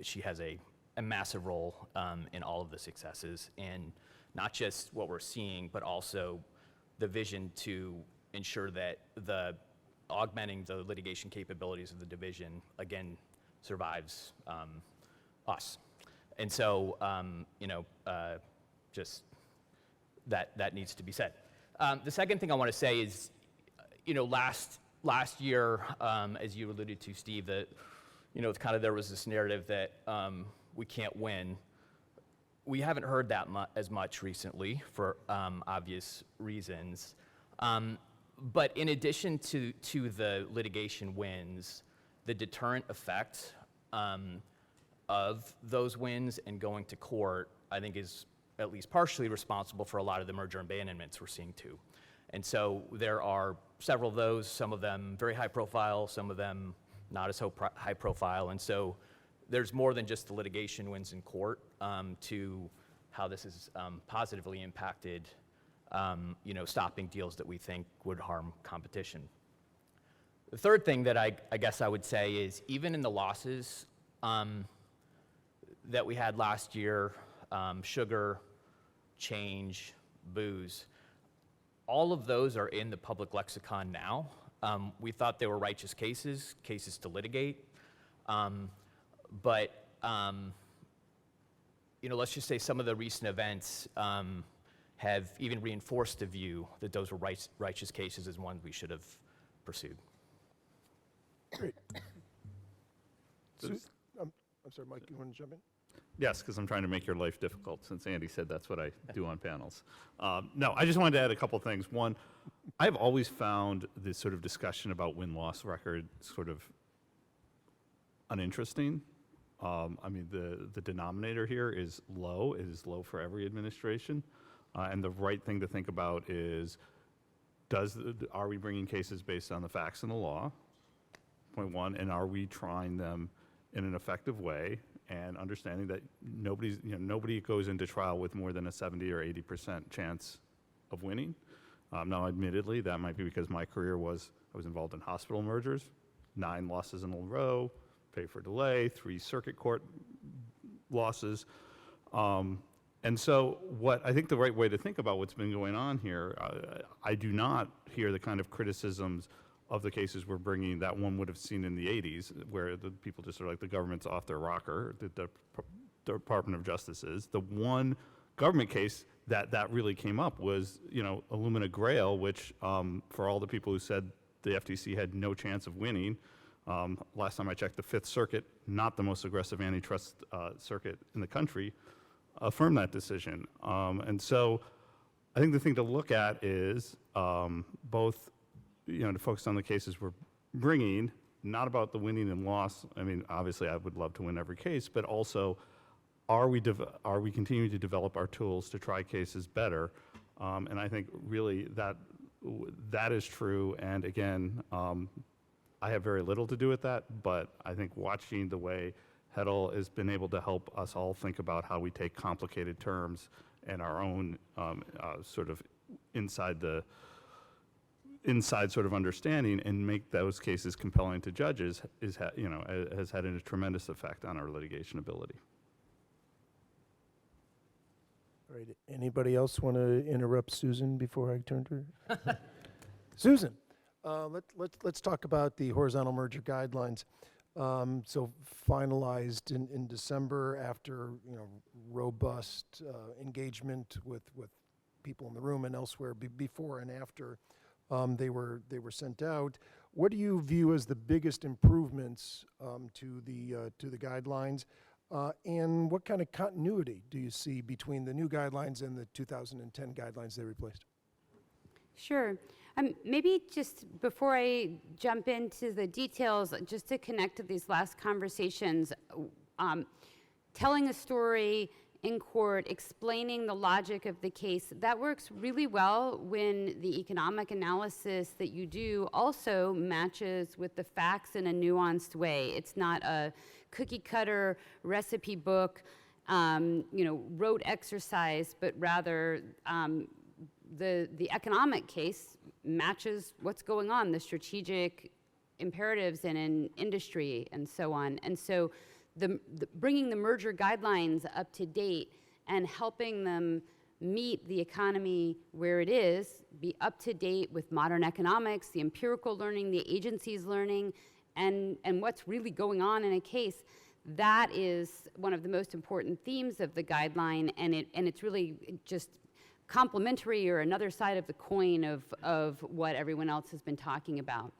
she has a massive role in all of the successes, and not just what we're seeing, but also the vision to ensure that the augmenting the litigation capabilities of the division, again, survives us. And so, just that needs to be said. The second thing I want to say is, last year, as you alluded to, Steve, that it's kind of there was this narrative that we can't win. We haven't heard that as much recently for obvious reasons. But in addition to the litigation wins, the deterrent effect of those wins and going to court, I think, is at least partially responsible for a lot of the merger abandonments we're seeing too. And so there are several of those, some of them very high profile, some of them not as high profile. And so there's more than just the litigation wins in court to how this has positively impacted stopping deals that we think would harm competition. The third thing that I guess I would say is even in the losses that we had last year, sugar, change, booze, all of those are in the public lexicon now. We thought they were righteous cases to litigate. But let's just say some of the recent events have even reinforced the view that those were righteous cases as ones we should have pursued. Great. I'm sorry, Mike, you want to jump in? Yes, because I'm trying to make your life difficult, since Andy said that's what I do on panels. No, I just wanted to add a couple things. One, I've always found this sort of discussion about win-loss record sort of uninteresting. I mean, the denominator here is low. It is low for every administration. And the right thing to think about is, are we bringing cases based on the facts and the law? Point one, and are we trying them in an effective way, and understanding that nobody goes into trial with more than a 70 or 80% chance of winning. Now, admittedly, that might be because my career I was involved in hospital mergers, 9 losses in a row, pay for delay, 3 circuit court losses. And so what I think the right way to think about what's been going on here, I do not hear the kind of criticisms of the cases we're bringing that one would have seen in the 80s, where the people just are like, the government's off their rocker, the Department of Justice is. The one government case that really came up was, Illumina Grail, which for all the people who said the FTC had no chance of winning, last time I checked, the Fifth Circuit, not the most aggressive antitrust circuit in the country, affirmed that decision. And so I think the thing to look at is both to focus on the cases we're bringing, not about the winning and loss. I mean, obviously, I would love to win every case, but also are we continuing to develop our tools to try cases better? And I think really that is true. And again, I have very little to do with that, but I think watching the way Heddle has been able to help us all think about how we take complicated terms and our own sort of inside sort of understanding and make those cases compelling to judges has had a tremendous effect on our litigation ability. All right, anybody else want to interrupt Susan before I turn to her? Susan, let's talk about the horizontal merger guidelines. So finalized in December after robust engagement with people in the room and elsewhere before and after they were sent out. What do you view as the biggest improvements to the guidelines? And what kind of continuity do you see between the new guidelines and the 2010 guidelines they replaced? Sure. Maybe just before I jump into the details, just to connect to these last conversations, telling a story in court, explaining the logic of the case, that works really well when the economic analysis that you do also matches with the facts in a nuanced way. It's not a cookie cutter recipe book, rote exercise, but rather the economic case matches what's going on, the strategic imperatives in an industry and so on. And so the bringing the merger guidelines up to date and helping them meet the economy where it is, be up to date with modern economics, the empirical learning, the agency's learning, and what's really going on in a case, that is one of the most important themes of the guideline, and it's really just complementary or another side of the coin of what everyone else has been talking about.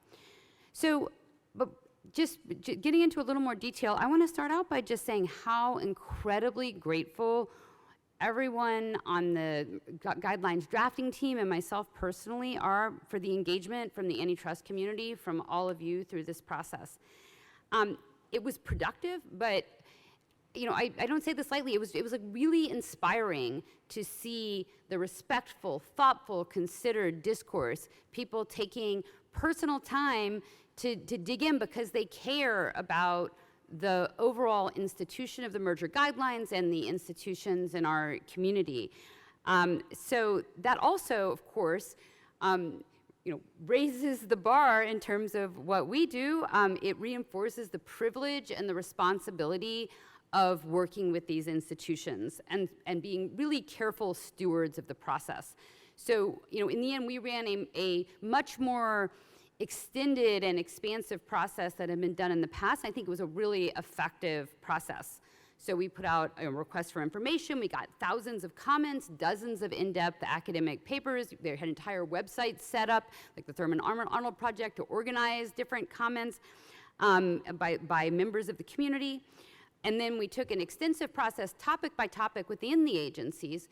So, but just getting into a little more detail, I want to start out by just saying how incredibly grateful everyone on the guidelines drafting team and myself personally are for the engagement from the antitrust community, from all of you through this process. It was productive, but I don't say this lightly. It was like really inspiring to see the respectful, thoughtful, considered discourse, people taking personal time to dig in because they care about the overall institution of the merger guidelines and the institutions in our community. So that also, of course, raises the bar in terms of what we do. It reinforces the privilege and the responsibility of working with these institutions and being really careful stewards of the process. So, in the end, we ran a much more extended and expansive process that had been done in the past. I think it was a really effective process. So we put out a request for information. We got thousands of comments, dozens of in-depth academic papers. They had entire websites set up, like the Thurman Arnold Project, to organize different comments by members of the community. And then we took an extensive process, topic by topic, within the agencies.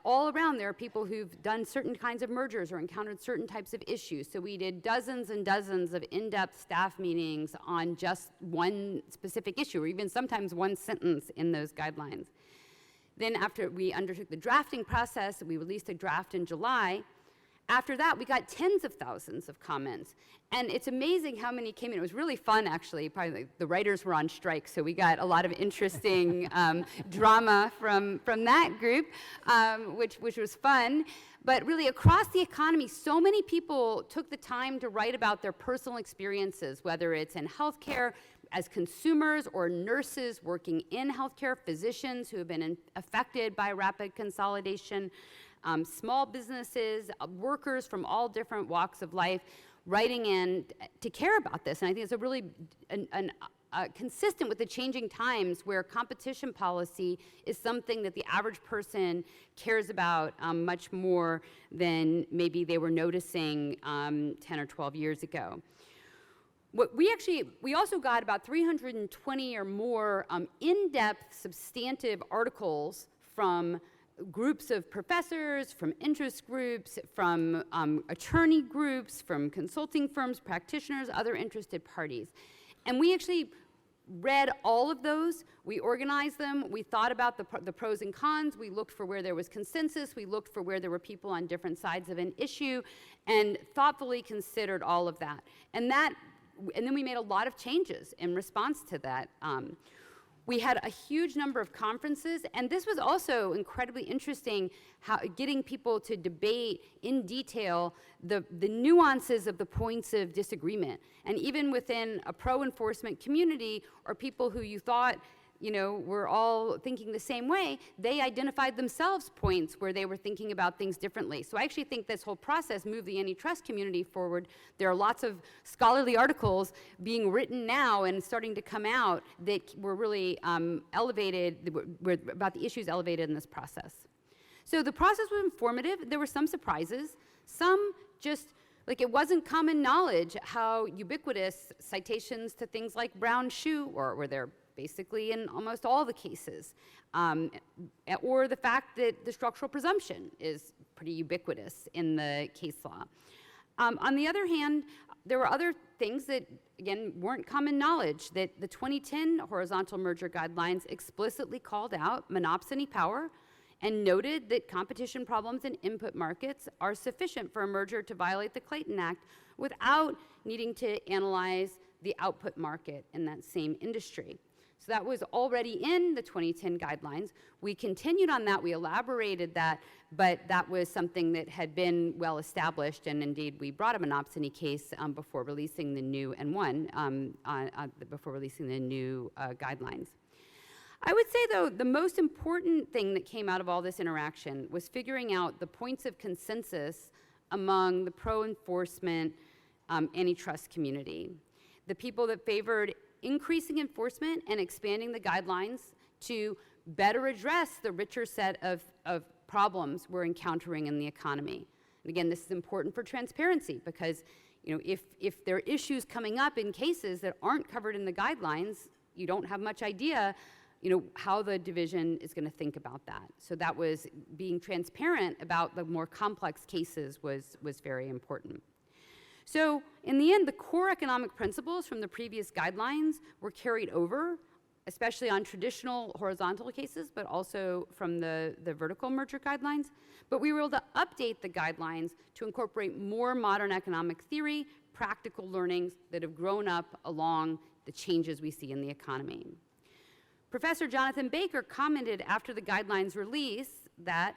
All around there are people who've done certain kinds of mergers or encountered certain types of issues. So we did dozens and dozens of in-depth staff meetings on just one specific issue, or even sometimes one sentence in those guidelines. Then after we undertook the drafting process, we released a draft in July. After that, we got tens of thousands of comments. And it's amazing how many came in. It was really fun, actually. Probably the writers were on strike, so we got a lot of interesting drama from that group, which was fun. But really, across the economy, so many people took the time to write about their personal experiences, whether it's in healthcare, as consumers or nurses working in healthcare, physicians who have been affected by rapid consolidation, small businesses, workers from all different walks of life, writing in to care about this. And I think it's a really consistent with the changing times where competition policy is something that the average person cares about much more than maybe they were noticing 10 or 12 years ago. We also got about 320 or more in-depth substantive articles from groups of professors, from interest groups, from attorney groups, from consulting firms, practitioners, other interested parties. And we actually read all of those, we organized them, we thought about the pros and cons, we looked for where there was consensus, we looked for where there were people on different sides of an issue, and thoughtfully considered all of that. And then we made a lot of changes in response to that. We had a huge number of conferences, and this was also incredibly interesting, getting people to debate in detail the nuances of the points of disagreement. And even within a pro-enforcement community, or people who you thought, were all thinking the same way, they identified themselves points where they were thinking about things differently. So I actually think this whole process moved the antitrust community forward. There are lots of scholarly articles being written now and starting to come out that were really elevated, were about the issues elevated in this process. So the process was informative. There were some surprises, some just, like, it wasn't common knowledge how ubiquitous citations to things like brown shoe were there basically in almost all the cases, or the fact that the structural presumption is pretty ubiquitous in the case law. On the other hand, there were other things that, again, weren't common knowledge, that the 2010 horizontal merger guidelines explicitly called out monopsony power and noted that competition problems in input markets are sufficient for a merger to violate the Clayton Act without needing to analyze the output market in that same industry. So that was already in the 2010 guidelines. We continued on that, we elaborated that, but that was something that had been well established, and indeed we brought a monopsony case before releasing the new before releasing the new guidelines. I would say, though, the most important thing that came out of all this interaction was figuring out the points of consensus among the pro-enforcement antitrust community. The people that favored increasing enforcement and expanding the guidelines to better address the richer set of problems we're encountering in the economy. And again, this is important for transparency because, if there are issues coming up in cases that aren't covered in the guidelines, you don't have much idea, how the division is going to think about that. So that was being transparent about the more complex cases was very important. So in the end, the core economic principles from the previous guidelines were carried over, especially on traditional horizontal cases, but also from the vertical merger guidelines. But we were able to update the guidelines to incorporate more modern economic theory, practical learnings that have grown up along the changes we see in the economy. Professor Jonathan Baker commented after the guidelines release that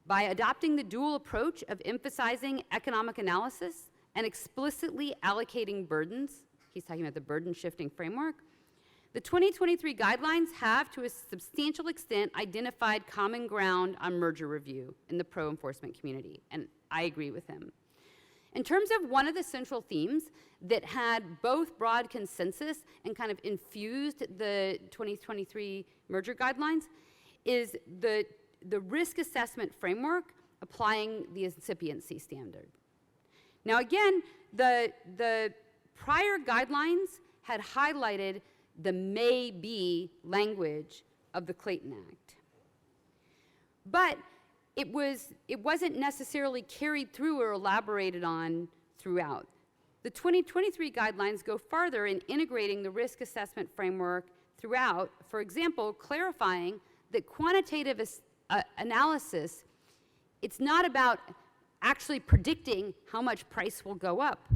by adopting the dual approach of emphasizing economic analysis and explicitly allocating burdens, he's talking about the burden shifting framework, the 2023 guidelines have, to a substantial extent, identified common ground on merger review in the pro-enforcement community, and I agree with him. In terms of one of the central themes that had both broad consensus and kind of infused the 2023 merger guidelines is the risk assessment framework applying the incipiency standard. Now again, the prior guidelines had highlighted the may be language of the Clayton Act. But it wasn't necessarily carried through or elaborated on throughout. The 2023 guidelines go farther in integrating the risk assessment framework throughout, for example, clarifying that quantitative analysis, it's not about actually predicting how much price will go up,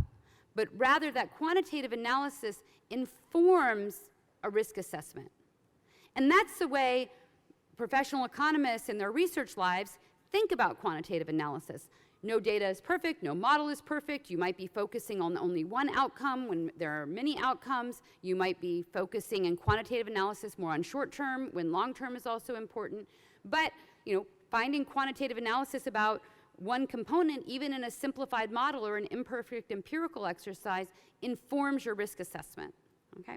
but rather that quantitative analysis informs a risk assessment. And that's the way professional economists in their research lives think about quantitative analysis. No data is perfect, no model is perfect. You might be focusing on only one outcome when there are many outcomes. You might be focusing in quantitative analysis more on short term when long term is also important. But finding quantitative analysis about one component, even in a simplified model or an imperfect empirical exercise, informs your risk assessment, okay?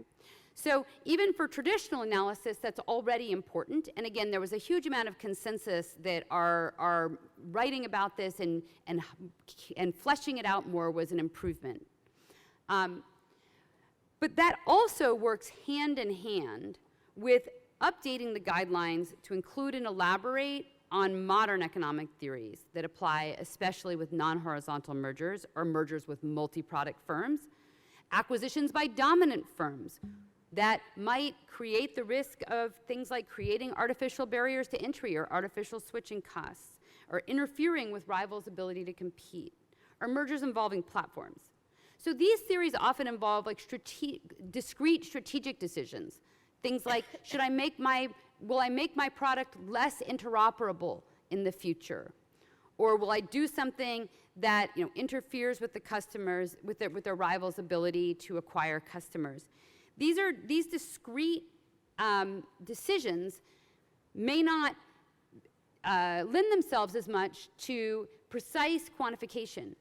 So even for traditional analysis, that's already important. And again, there was a huge amount of consensus that our writing about this and fleshing it out more was an improvement. But that also works hand in hand with updating the guidelines to include and elaborate on modern economic theories that apply especially with non-horizontal mergers or mergers with multi-product firms, acquisitions by dominant firms, that might create the risk of things like creating artificial barriers to entry or artificial switching costs, or interfering with rivals' ability to compete, or mergers involving platforms. So these theories often involve like discrete strategic decisions. Things like, will I make my product less interoperable in the future? Or will I do something that interferes with the customers, with their rivals' ability to acquire customers? These discrete decisions may not lend themselves as much to precise quantification.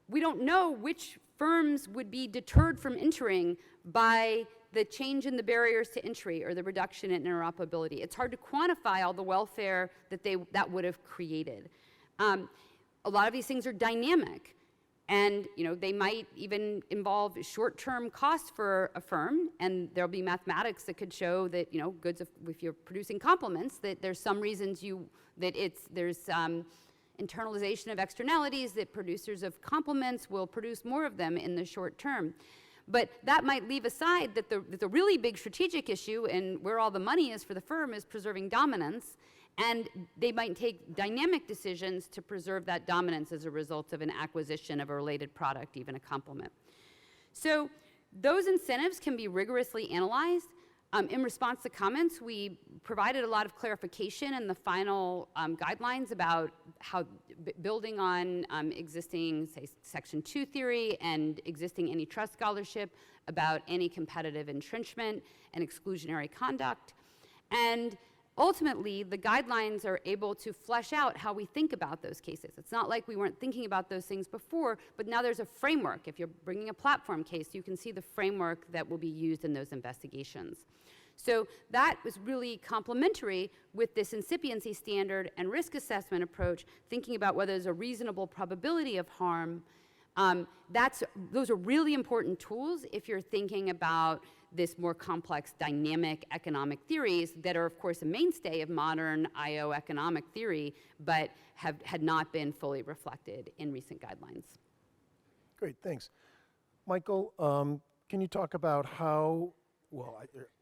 We don't know which firms would be deterred from entering by the change in the barriers to entry or the reduction in interoperability. It's hard to quantify all the welfare that would have created. A lot of these things are dynamic, and they might even involve short-term costs for a firm, and there'll be mathematics that could show that if you're producing complements, that there's some reasons there's internalization of externalities, that producers of complements will produce more of them in the short term. But that might leave aside that the really big strategic issue and where all the money is for the firm is preserving dominance, and they might take dynamic decisions to preserve that dominance as a result of an acquisition of a related product, even a complement. So those incentives can be rigorously analyzed. In response to comments, we provided a lot of clarification in the final guidelines about how building on existing, say, Section 2 theory and existing antitrust scholarship about anti-competitive entrenchment and exclusionary conduct. And ultimately, the guidelines are able to flesh out how we think about those cases. It's not like we weren't thinking about those things before, but now there's a framework. If you're bringing a platform case, you can see the framework that will be used in those investigations. So that was really complementary with this incipiency standard and risk assessment approach, thinking about whether there's a reasonable probability of harm. Those are really important tools if you're thinking about this more complex dynamic economic theories that are, of course, a mainstay of modern IO economic theory, but had not been fully reflected in recent guidelines. Great, thanks. Michael, can you talk about how,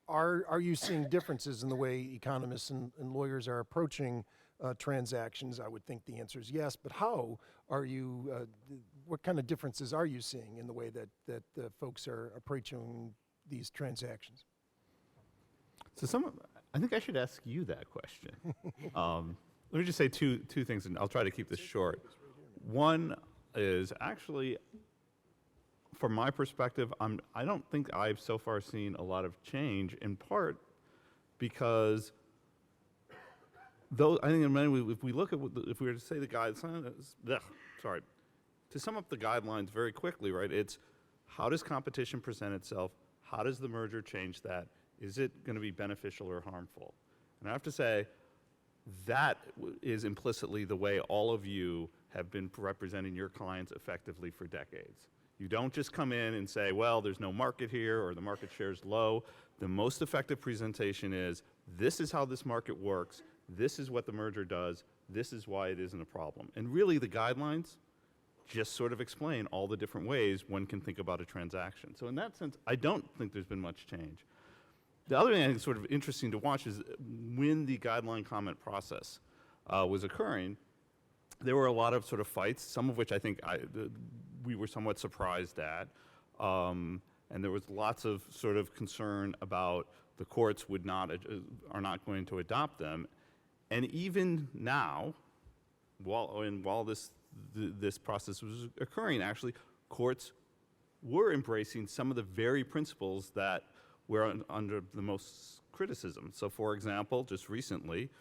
are you seeing differences in the way economists and lawyers are approaching transactions? I would think the answer is yes, but how are you, what kind of differences are you seeing in the way that folks are approaching these transactions? So I think I should ask you that question. Let me just say two things, and I'll try to keep this short. One is actually, from my perspective, I don't think I've so far seen a lot of change, in part because I think in many ways, if we look at if we were to say the guidelines, to sum up the guidelines very quickly, right? It's how does competition present itself? How does the merger change that? Is it going to be beneficial or harmful? And I have to say, that is implicitly the way all of you have been representing your clients effectively for decades. You don't just come in and say, well, there's no market here or the market share is low. The most effective presentation is, this is how this market works, this is what the merger does, this is why it isn't a problem. And really the guidelines just sort of explain all the different ways one can think about a transaction. So in that sense, I don't think there's been much change. The other thing I think is sort of interesting to watch is when the guideline comment process was occurring, there were a lot of sort of fights, some of which I think we were somewhat surprised at. And there was lots of sort of concern about the courts are not going to adopt them. And even now, while this process was occurring, actually, courts were embracing some of the very principles that were under the most criticism. So, for example, just recently,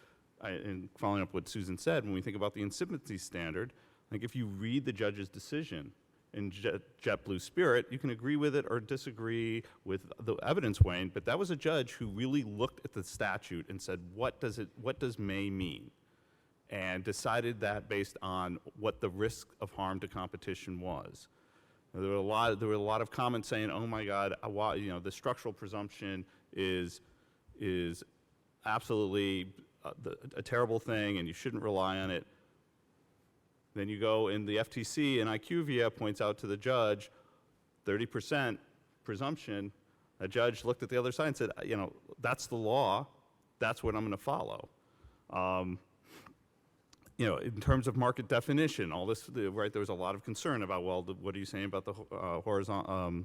and following up what Susan said, when we think about the incipiency standard, I think if you read the judge's decision in JetBlue Spirit, you can agree with it or disagree with the evidence weighing, but that was a judge who really looked at the statute and said, what does may mean? And decided that based on what the risk of harm to competition was. There were a lot of comments saying, "Oh my God, the structural presumption is absolutely a terrible thing, and you shouldn't rely on it." Then you go in the FTC, and IQVIA points out to the judge, 30% presumption. A judge looked at the other side and said, you know, that's the law, that's what I'm going to follow. You know, in terms of market definition, all this, right, there was a lot of concern about, well, what are you saying about the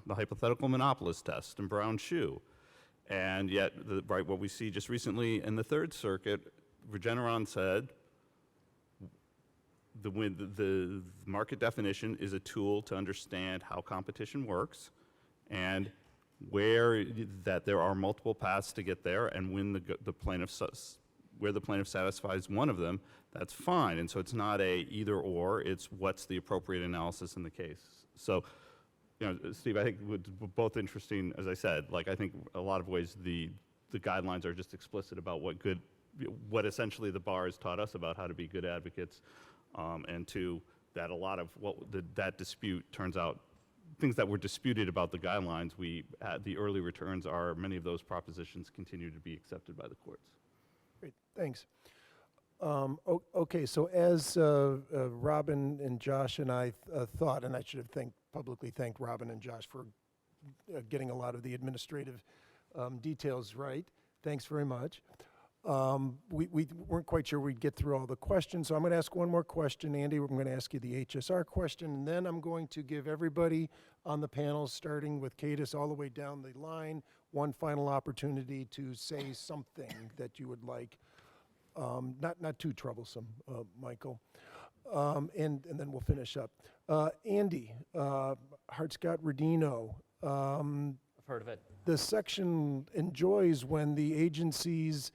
the hypothetical monopolist test and Brown shoe? And yet, right, what we see just recently in the Third Circuit, Regeneron said the market definition is a tool to understand how competition works and where that there are multiple paths to get there, and when the plaintiff where the plaintiff satisfies one of them, that's fine. And so it's not a either or, it's what's the appropriate analysis in the case. So, you know, Steve, I think it's both interesting, as I said, like I think a lot of ways the guidelines are just explicit about what essentially the bar has taught us about how to be good advocates, and two, that a lot of that dispute turns out, things that were disputed about the guidelines, the early returns are, many of those propositions continue to be accepted by the courts. Great, thanks. Okay, so as Robin and Josh and I thought, and I should have publicly thanked Robin and Josh for getting a lot of the administrative details right. Thanks very much. We weren't quite sure we'd get through all the questions, so I'm going to ask one more question, Andy. I'm going to ask you the HSR question, and then I'm going to give everybody on the panel, starting with Cadis all the way down the line, one final opportunity to say something that you would like. Not too troublesome, Michael. And then we'll finish up. Andy, Hart-Scott-Rodino. I've heard of it. The section enjoys when the agencies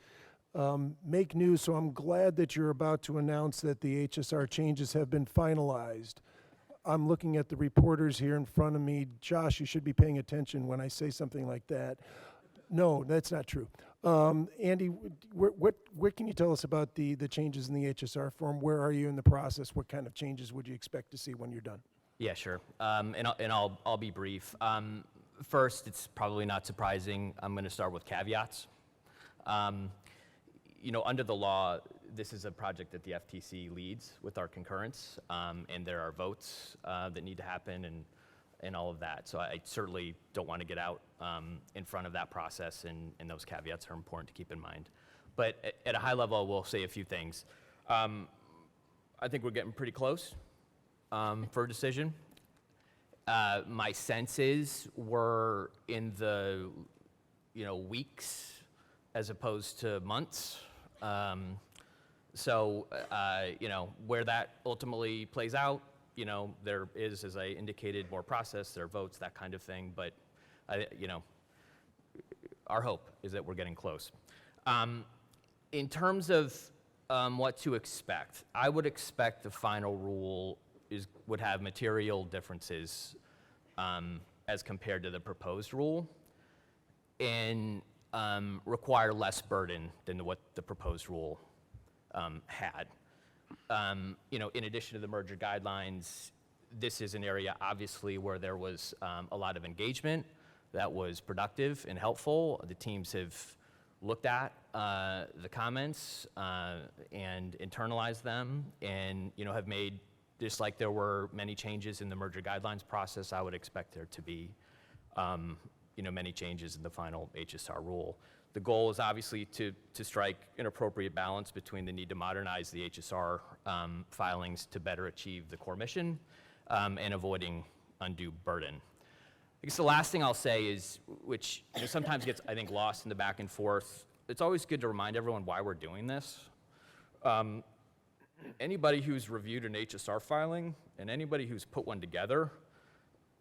make news, so I'm glad that you're about to announce that the HSR changes have been finalized. I'm looking at the reporters here in front of me. Josh, you should be paying attention when I say something like that. No, that's not true. Andy, what can you tell us about the changes in the HSR form? Where are you in the process? What kind of changes would you expect to see when you're done? Yeah, sure. And I'll be brief. First, it's probably not surprising. I'm going to start with caveats. You know, under the law, this is a project that the FTC leads with our concurrence, and there are votes that need to happen and all of that. So I certainly don't want to get out in front of that process, and those caveats are important to keep in mind. But at a high level, I will say a few things. I think we're getting pretty close for a decision. My sense is we're in the weeks as opposed to months. So where that ultimately plays out, there is, as I indicated, more process, there are votes, that kind of thing. But our hope is that we're getting close. In terms of what to expect, I would expect the final rule would have material differences as compared to the proposed rule, and require less burden than what the proposed rule had. In addition to the merger guidelines, this is an area obviously where there was a lot of engagement that was productive and helpful. The teams have looked at the comments and internalized them, and have made, just like there were many changes in the merger guidelines process, I would expect there to be many changes in the final HSR rule. The goal is obviously to strike an appropriate balance between the need to modernize the HSR filings to better achieve the core mission and avoiding undue burden. I guess the last thing I'll say is, which sometimes gets, I think, lost in the back and forth, it's always good to remind everyone why we're doing this. Anybody who's reviewed an HSR filing and anybody who's put one together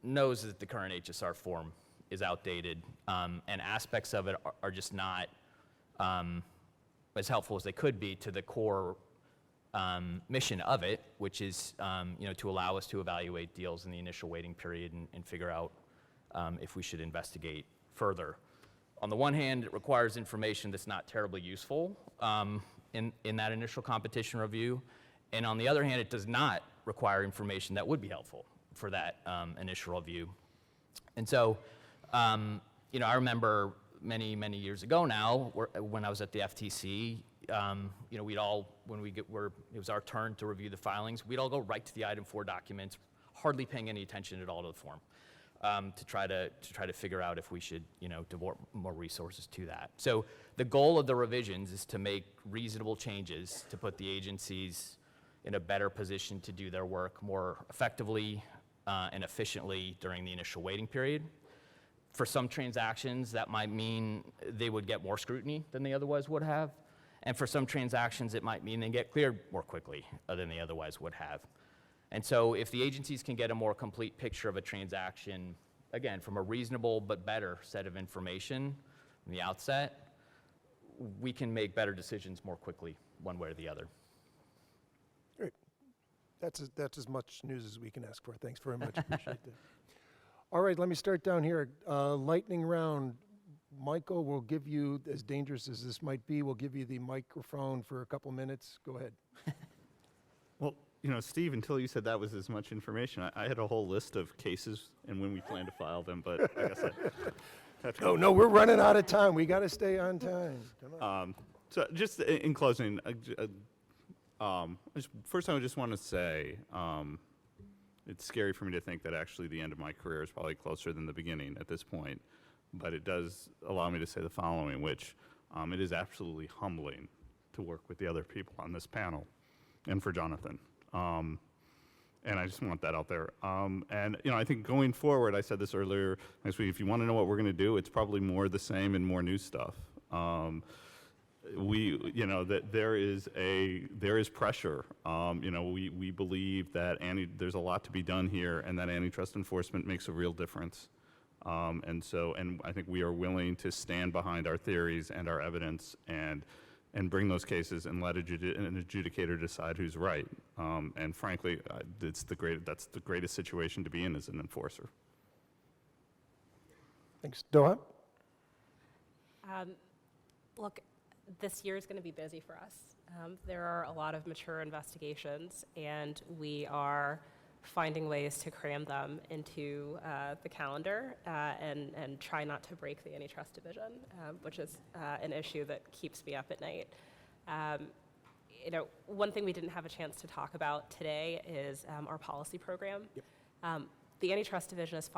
knows that the current HSR form is outdated, and aspects of it are just not as helpful as they could be to the core mission of it, which is to allow us to evaluate deals in the initial waiting period and figure out if we should investigate further. On the one hand, it requires information that's not terribly useful in that initial competition review, and on the other hand, it does not require information that would be helpful for that initial review. And so, I remember many years ago now, when I was at the FTC, we'd all, it was our turn to review the filings, we'd all go right to the item 4 documents, hardly paying any attention at all to the form. to try to figure out if we should, devote more resources to that. So the goal of the revisions is to make reasonable changes to put the agencies in a better position to do their work more effectively and efficiently during the initial waiting period. For some transactions, that might mean they would get more scrutiny than they otherwise would have. And for some transactions, it might mean they get cleared more quickly than they otherwise would have. And so if the agencies can get a more complete picture of a transaction, again, from a reasonable but better set of information from the outset, we can make better decisions more quickly, one way or the other. Great. That's as much news as we can ask for. Thanks very much. Appreciate that. All right, let me start down here. Lightning round. Michael, we'll give you, as dangerous as this might be, we'll give you the microphone for a couple minutes. Go ahead. Well, Steve, until you said that was as much information, I had a whole list of cases and when we plan to file them, but I guess No, we're running out of time. We got to stay on time. Come on. So just in closing, first I just want to say it's scary for me to think that actually the end of my career is probably closer than the beginning at this point, but it does allow me to say the following, which it is absolutely humbling to work with the other people on this panel and for Jonathan. And I just want that out there. And I think going forward, I said this earlier next week, if you want to know what we're going to do, it's probably more the same and more new stuff. That there is pressure. We believe that there's a lot to be done here, and that antitrust enforcement makes a real difference. And I think we are willing to stand behind our theories and our evidence and bring those cases and let an adjudicator decide who's right. And frankly, that's the greatest situation to be in as an enforcer. Thanks. Doha? Look, this year is going to be busy for us. There are a lot of mature investigations, and we are finding ways to cram them into the calendar and try not to break the antitrust division, which is an issue that keeps me up at night. One thing we didn't have a chance to talk about today is our policy program. Yep. The antitrust division is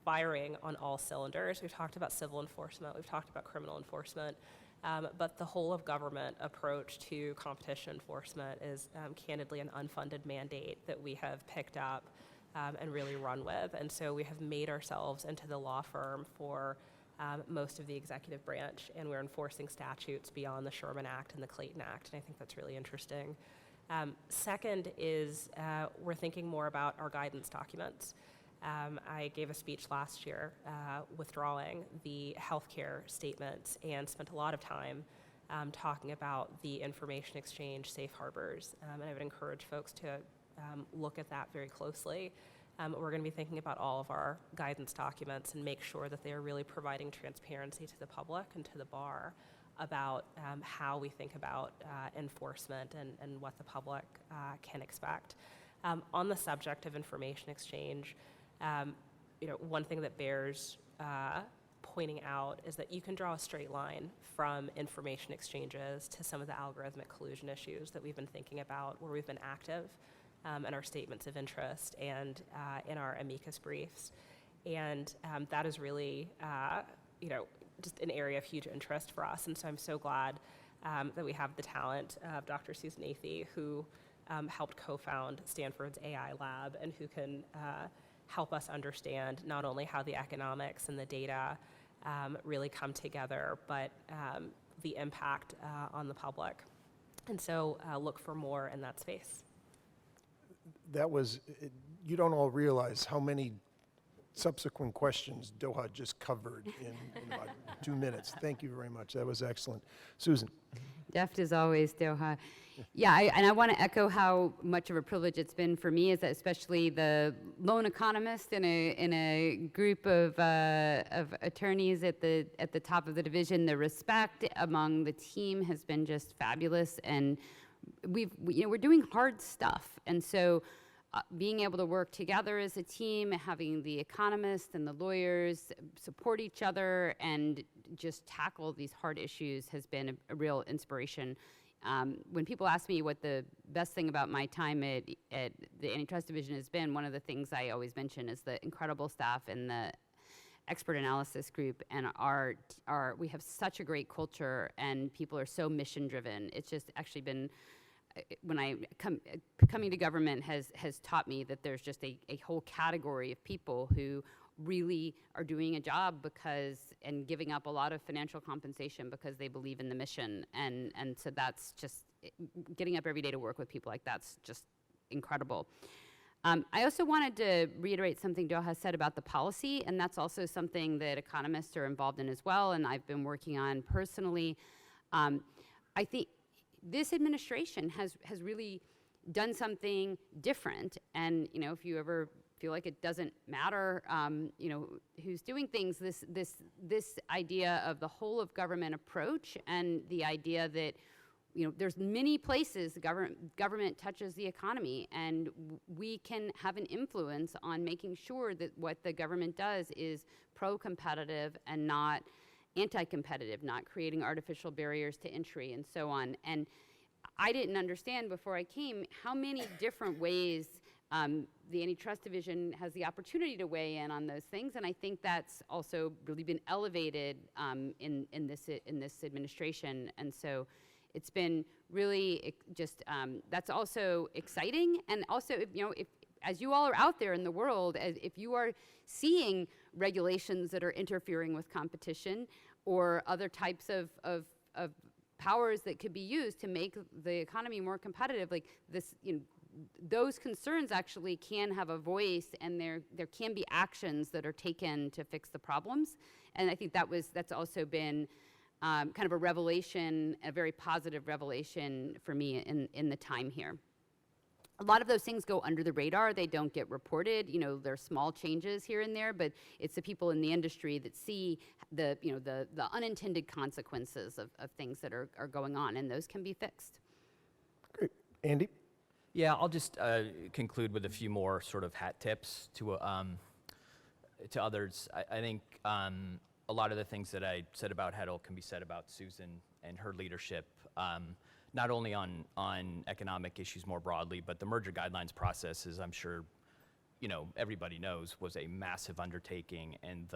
firing on all cylinders. We've talked about civil enforcement, we've talked about criminal enforcement, but the whole of government approach to competition enforcement is candidly an unfunded mandate that we have picked up and really run with. And so we have made ourselves into the law firm for most of the executive branch, and we're enforcing statutes beyond the Sherman Act and the Clayton Act, and I think that's really interesting. Second is we're thinking more about our guidance documents. I gave a speech last year withdrawing the healthcare statements and spent a lot of time talking about the information exchange safe harbors. And I would encourage folks to look at that very closely. We're going to be thinking about all of our guidance documents and make sure that they are really providing transparency to the public and to the bar about how we think about enforcement and what the public can expect. On the subject of information exchange, one thing that bears pointing out is that you can draw a straight line from information exchanges to some of the algorithmic collusion issues that we've been thinking about, where we've been active in our statements of interest and in our amicus briefs. And that is really, just an area of huge interest for us. And so I'm so glad that we have the talent of Dr. Susan Athey, who helped co-found Stanford's AI lab and who can help us understand not only how the economics and the data really come together, but the impact on the public. And so look for more in that space. You don't all realize how many subsequent questions Doha just covered in about 2 minutes. Thank you very much. That was excellent. Susan. Deft as always, Doha. Yeah, I want to echo how much of a privilege it's been for me, as especially the lone economist in a group of attorneys at the top of the division. The respect among the team has been just fabulous, and we're doing hard stuff, and so being able to work together as a team, having the economists and the lawyers support each other and just tackle these hard issues has been a real inspiration When people ask me what the best thing about my time at the Antitrust Division has been, one of the things I always mention is the incredible staff in the expert analysis group, and we have such a great culture, and people are so mission driven. It's just actually been, when coming to government has taught me that there's just a whole category of people who really are doing a job and giving up a lot of financial compensation because they believe in the mission, and so that's just, getting up every day to work with people like that's just incredible. I also wanted to reiterate something Doha said about the policy, and that's also something that economists are involved in as well, and I've been working on personally. I think this administration has really done something different, and if you ever feel like it doesn't matter, who's doing things, this idea of the whole of government approach, and the idea that there's many places government touches the economy, and we can have an influence on making sure that what the government does is pro-competitive and not anti-competitive, not creating artificial barriers to entry and so on. And I didn't understand before I came how many different ways the Antitrust Division has the opportunity to weigh in on those things, and I think that's also really been elevated in this administration, and so it's been really just that's also exciting. And also, if as you all are out there in the world, if you are seeing regulations that are interfering with competition or other types of powers that could be used to make the economy more competitive, like this, those concerns actually can have a voice, and there can be actions that are taken to fix the problems. And I think that's also been kind of a revelation, a very positive revelation for me in the time here. A lot of those things go under the radar. They don't get reported. There are small changes here and there, but it's the people in the industry that see the unintended consequences of things that are going on, and those can be fixed. Great. Andy? Yeah, I'll just conclude with a few more sort of hat tips to others. I think a lot of the things that I said about Heddle can be said about Susan and her leadership, not only on economic issues more broadly, but the merger guidelines process, as I'm sure everybody knows, was a massive undertaking, and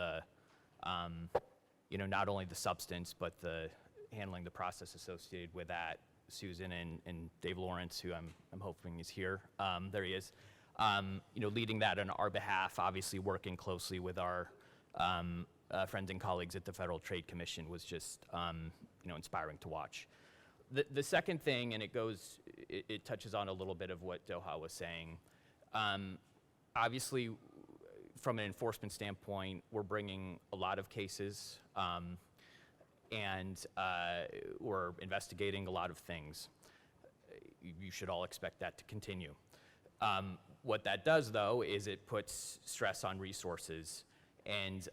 not only the substance, but the handling the process associated with that. Susan and Dave Lawrence, who I'm hoping is here, there he is, leading that on our behalf, obviously working closely with our friends and colleagues at the Federal Trade Commission was just inspiring to watch. The second thing, and it touches on a little bit of what Doha was saying. Obviously, from an enforcement standpoint, we're bringing a lot of cases, and we're investigating a lot of things. You should all expect that to continue. What that does, though, is it puts stress on resources and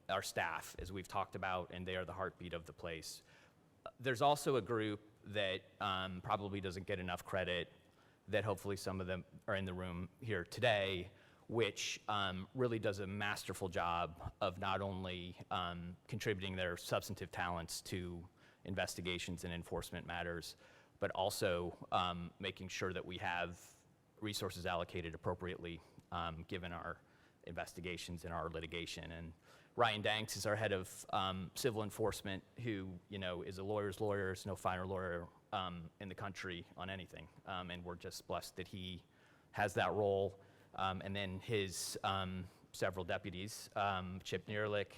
our staff, as we've talked about, and they are the heartbeat of the place. There's also a group that probably doesn't get enough credit, that hopefully some of them are in the room here today, which really does a masterful job of not only contributing their substantive talents to investigations and enforcement matters, but also making sure that we have resources allocated appropriately given our investigations and our litigation. And Ryan Danks is our head of civil enforcement, who is a lawyer's lawyer. There's no finer lawyer in the country on anything, and we're just blessed that he has that role. And then his several deputies, Chip Neerlich,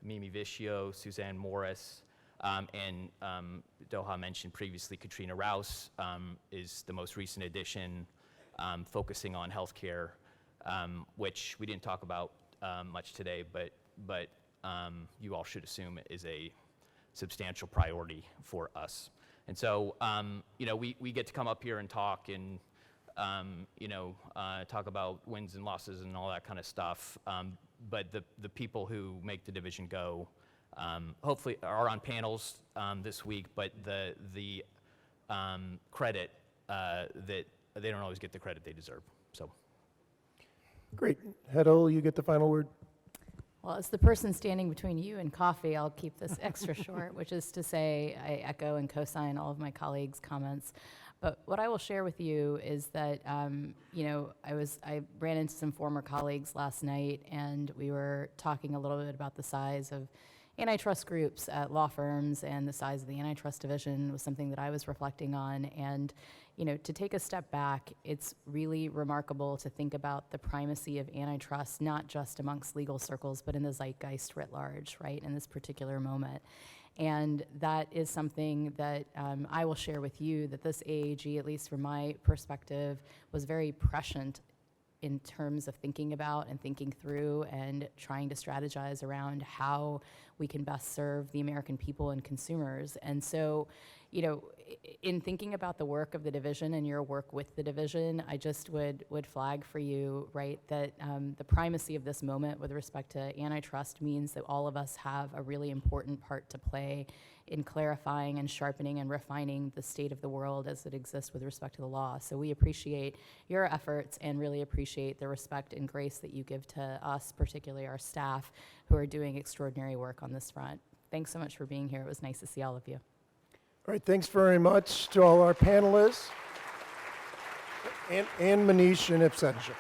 Mimi Vischio, Suzanne Morris, and Doha mentioned previously Katrina Rouse is the most recent addition, focusing on healthcare, which we didn't talk about much today, but you all should assume is a substantial priority for us. And so, we get to come up here and talk and talk about wins and losses and all that kind of stuff. But the people who make the division go, hopefully are on panels this week, but the credit that they don't always get the credit they deserve. So. Great. Heddle, you get the final word. Well, as the person standing between you and coffee, I'll keep this extra short, which is to say I echo and co-sign all of my colleagues' comments. But what I will share with you is that, I ran into some former colleagues last night, and we were talking a little bit about the size of antitrust groups at law firms, and the size of the antitrust division was something that I was reflecting on. And, to take a step back, it's really remarkable to think about the primacy of antitrust, not just amongst legal circles, but in the zeitgeist writ large, right, in this particular moment. And that is something that I will share with you, that this AAG, at least from my perspective, was very prescient in terms of thinking about and thinking through and trying to strategize around how we can best serve the American people and consumers. And so, in thinking about the work of the division and your work with the division, I just would flag for you, right, that the primacy of this moment with respect to antitrust means that all of us have a really important part to play in clarifying and sharpening and refining the state of the world as it exists with respect to the law. So we appreciate your efforts and really appreciate the respect and grace that you give to us, particularly our staff, who are doing extraordinary work on this front. Thanks so much for being here. It was nice to see all of you. All right, thanks very much to all our panelists and Manish and Ipsedja.